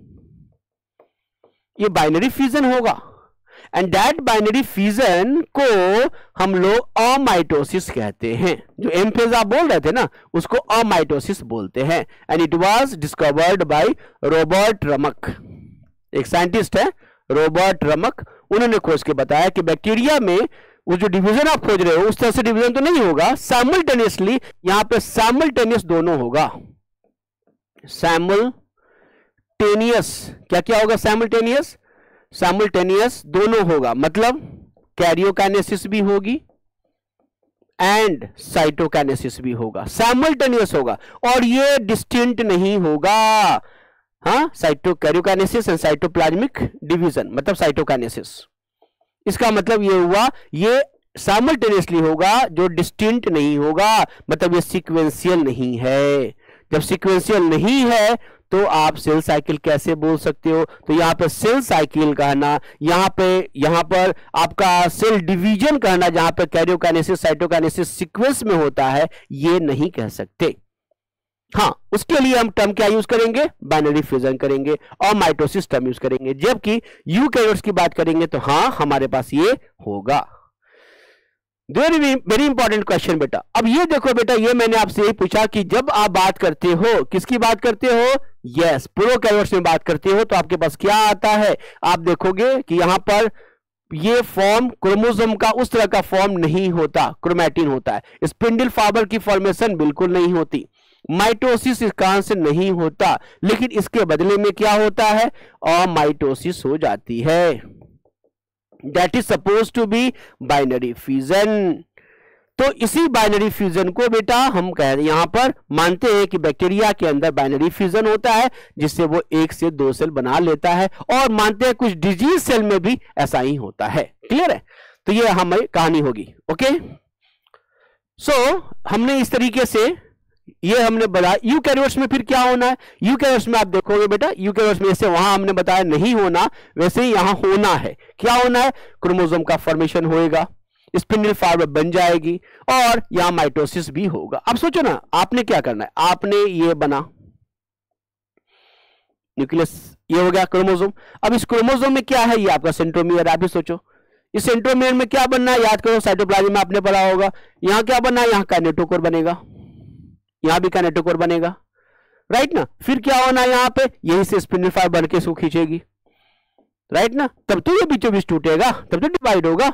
ये बाइनरी फिजन होगा, एंड दैट बाइनरी फिजन को हम लोग अमाइटोसिस कहते हैं। जो एम फेज आप बोल रहे थे ना, उसको अमाइटोसिस बोलते हैं। And it was discovered by Robert Remak, एक साइंटिस्ट है रॉबर्ट रमक। उन्होंने खोज के बताया कि बैक्टीरिया में वो जो डिवीजन आप खोज रहे हो उस तरह से डिवीजन तो नहीं होगा, साइमल्टेनियसली यहां पे साइमल्टेनियस दोनों होगा। साइमल्टेनियस क्या क्या होगा? साइमल्टेनियस, साइमल्टेनियस दोनों होगा, मतलब कैरियोकाइनेसिस भी होगी एंड साइटोकाइनेसिस भी होगा, साइमल्टेनियस होगा, और ये डिस्टिंक्ट नहीं होगा। हाँ, कैरियोकाइनेसिस एंड साइटोप्लाज्मिक डिवीजन मतलब साइटोकाइनेसिस। इसका मतलब ये हुआ ये साइमल्टेनियसली होगा, जो डिस्टिंक्ट नहीं होगा, मतलब ये सीक्वेंशियल नहीं है। जब सीक्वेंशियल नहीं है तो आप सेल साइकिल कैसे बोल सकते हो? तो यहां पर सेल साइकिल कहना, यहां पर आपका सेल डिवीजन कहना, जहां पर कैरियोकाइनेसिस साइटोकाइनेसिस सीक्वेंस में होता है, ये नहीं कह सकते। हाँ, उसके लिए हम टर्म क्या यूज करेंगे? बाइनरी फ्यूजन करेंगे और माइटोसिस टर्म यूज करेंगे। जबकि यूकैरियोट्स की बात करेंगे तो हाँ, हमारे पास ये होगा। वेरी इंपॉर्टेंट क्वेश्चन बेटा। अब ये देखो बेटा, ये मैंने आपसे यही पूछा कि जब आप बात करते हो, किसकी बात करते हो? यस, प्रोकैरियोट्स में बात करते हो, तो आपके पास क्या आता है? आप देखोगे कि यहां पर ये फॉर्म क्रोमोसोम का उस तरह का फॉर्म नहीं होता, क्रोमैटिन होता है। स्पिंडल फाइबर की फॉर्मेशन बिल्कुल नहीं होती, माइटोसिस इस कारण से नहीं होता, लेकिन इसके बदले में क्या होता है? अमाइटोसिस हो जाती है। That is supposed to be binary fission। तो इसी बाइनरी फ्यूजन को बेटा हम कह रहे यहां पर मानते हैं कि बैक्टीरिया के अंदर बाइनरी फ्यूजन होता है जिससे वो 1 से 2 सेल बना लेता है, और मानते हैं कुछ डिजीज सेल में भी ऐसा ही होता है। क्लियर है? तो ये हमारी कहानी होगी। ओके, सो हमने इस तरीके से ये हमने बताया। यूकैरियोट्स में फिर क्या होना है? यूकैरियोट्स में आप देखोगे बेटा, यूकैरियोट्स में जैसे वहां हमने बताया नहीं होना, वैसे ही यहां होना है। क्या होना है? क्रोमोसोम का फॉर्मेशन होएगा, स्पिंडल फाइबर बन जाएगी, और यहां माइटोसिस भी होगा। अब सोचो ना, आपने क्या करना है? आपने ये बना न्यूक्लियस, ये हो गया क्रोमोसोम। अब इस क्रोमोसोम में क्या है? ये आपका सेंट्रोमियर। आप भी सोचो इस सेंट्रोमियर में क्या बनना है? याद करो, साइटोप्लाज्म में आपने पढ़ा होगा। यहां क्या बनना है? यहां काइनेटोकोर बनेगा, यहां भी काइनेटोकोर बनेगा, राइट ना। फिर क्या होना है? यहां पे यही से स्पिंडल फाइबर बन के इसको खींचेगी, राइट ना। तब तो ये बीचों बीच टूटेगा, तब तो डिवाइड होगा,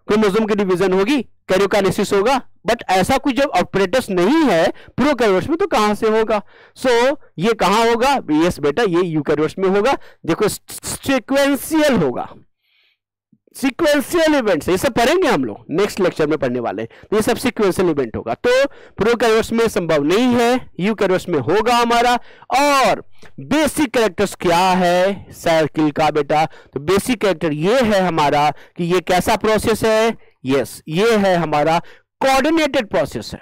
क्रोमोसोम की डिवीजन होगी, कैरियोकाइनेसिस होगा। बट ऐसा कुछ जब ऑपरेटर्स नहीं है प्रोकैरियोट्स में, तो कहां से होगा? सो ये कहां होगा? यस बेटा, ये यूकैरियोट्स में होगा। देखो सीक्वेंशियल होगा, सीक्वेंशियल इवेंट्स ये सब पढ़ेंगे हम लोग, नेक्स्ट लेक्चर में पढ़ने वाले हैं। तो ये सब सीक्वेंशियल इवेंट होगा। तो प्रोकैरियोट्स में संभव नहीं है, यूकैरियोट्स में होगा हमारा। और बेसिक कैरेक्टर्स क्या है साइकिल का बेटा? तो बेसिक कैरेक्टर ये है हमारा कि ये कैसा प्रोसेस है? यस, ये है हमारा कोऑर्डिनेटेड प्रोसेस है।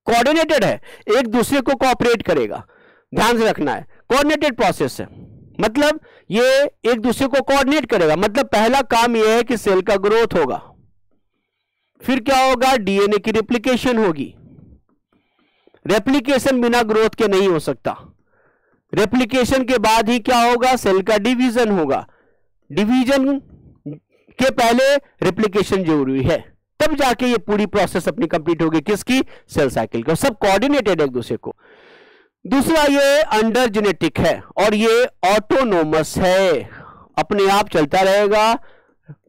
कोऑर्डिनेटेड है, एक दूसरे को कोऑपरेट करेगा, ध्यान से रखना है। कोऑर्डिनेटेड प्रोसेस है मतलब ये एक दूसरे को कोऑर्डिनेट करेगा। मतलब पहला काम यह है कि सेल का ग्रोथ होगा, फिर क्या होगा? डीएनए की रेप्लिकेशन होगी। रेप्लिकेशन बिना ग्रोथ के नहीं हो सकता। रेप्लिकेशन के बाद ही क्या होगा? सेल का डिवीजन होगा। डिवीजन के पहले रेप्लिकेशन जरूरी है, तब जाके ये पूरी प्रोसेस अपनी कंप्लीट होगी। किसकी? सेल साइकिल का। सब कोऑर्डिनेटेड एक दूसरे को। दूसरा, ये अंडर जेनेटिक है और ये ऑटोनोमस है, अपने आप चलता रहेगा,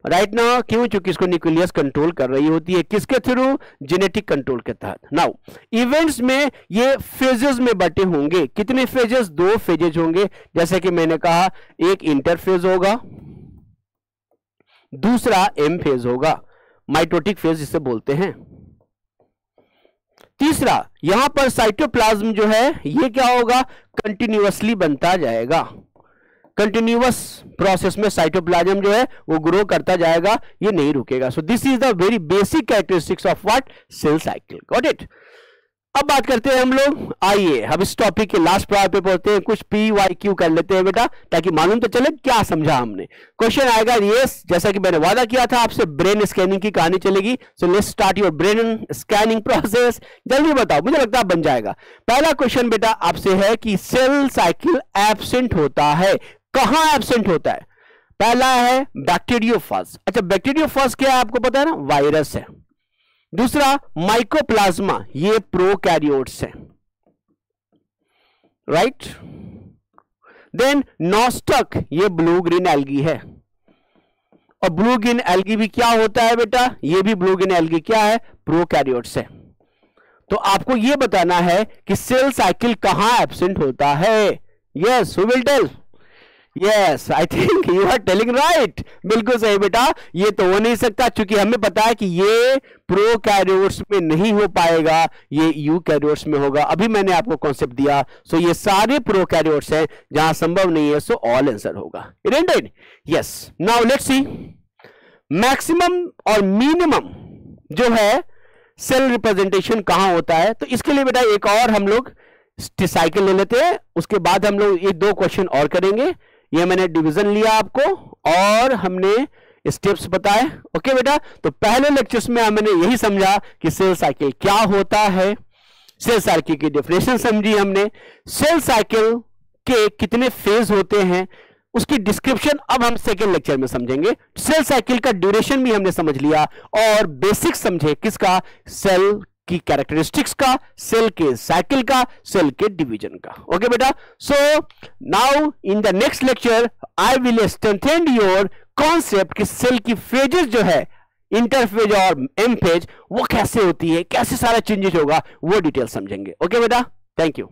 राइट ना। क्यों? क्योंकि इसको न्यूक्लियस कंट्रोल कर रही होती है। किसके थ्रू? जेनेटिक कंट्रोल के तहत। नाउ इवेंट्स में ये फेजेस में बटे होंगे। कितने फेजेस? 2 फेजेस होंगे। जैसे कि मैंने कहा, एक इंटरफेज होगा, दूसरा एम फेज होगा, माइटोटिक फेज जिसे बोलते हैं। तीसरा, यहां पर साइटोप्लाज्म जो है ये क्या होगा? कंटिन्यूअसली बनता जाएगा। कंटिन्यूअस प्रोसेस में साइटोप्लाज्म जो है वो ग्रो करता जाएगा, ये नहीं रुकेगा। So this is the very basic characteristics of what? Cell cycle. Got it? अब बात करते हैं हम लोग, आइए अब इस टॉपिक के लास्ट पार्ट पे पढ़ते हैं। कुछ PYQ कर लेते हैं बेटा, ताकि मालूम तो चले क्या समझा हमने। क्वेश्चन आएगा यस, जैसा कि मैंने वादा किया था आपसे, ब्रेन स्कैनिंग की कहानी चलेगी। So let's start your brain scanning process. जल्दी बताओ, मुझे लगता है बन जाएगा। पहला क्वेश्चन बेटा आपसे है कि सेल साइकिल एब्सेंट होता है, कहां एब्सेंट होता है? पहला है बैक्टीरियोफाज। अच्छा, बैक्टीरियोफाज क्या है आपको पता है ना? वायरस है। दूसरा माइकोप्लाज्मा, ये प्रोकैरियोट्स है, राइट। देन नॉस्टक, ये ब्लू ग्रीन एल्गी है। और ब्लू ग्रीन एल्गी भी क्या होता है बेटा? ये भी ब्लू ग्रीन एल्गी क्या है? प्रोकैरियोट्स है। तो आपको ये बताना है कि सेल साइकिल कहां एब्सेंट होता है। Yes, who will tell? Yes, I think you are telling right. बिल्कुल सही बेटा, ये तो हो नहीं सकता, क्योंकि हमें पता है कि ये प्रोकैरियोट्स में नहीं हो पाएगा, ये यूकैरियोट्स में होगा। अभी मैंने आपको कॉन्सेप्ट दिया। सो ये सारे प्रोकैरियोट्स हैं, जहां संभव नहीं है, सो ऑल आंसर होगा। It? Yes. Now let's C maximum और मिनिमम जो है सेल रिप्रेजेंटेशन कहां होता है। तो इसके लिए बेटा एक और हम लोग साइकिल ले लेते हैं, उसके बाद हम लोग ये 2 क्वेश्चन और करेंगे। ये मैंने डिवीजन लिया आपको और हमने स्टेप्स बताए। ओके बेटा, तो पहले लेक्चर्स में हमने यही समझा कि सेल साइकिल क्या होता है, सेल साइकिल की डेफिनेशन समझी हमने, सेल साइकिल के कितने फेज होते हैं उसकी डिस्क्रिप्शन अब हम सेकेंड लेक्चर में समझेंगे। सेल साइकिल का ड्यूरेशन भी हमने समझ लिया और बेसिक समझे किसका? सेल की कैरेक्टरिस्टिक्स का, सेल के साइकिल का, सेल के डिवीजन का। ओके बेटा, so now in the next lecture I will strengthen your concept कि सेल की फेजेस जो है, इंटरफेज और एम फेज, वो कैसे होती है, कैसे सारा चेंजेस होगा, वो डिटेल समझेंगे। ओके बेटा, थैंक यू।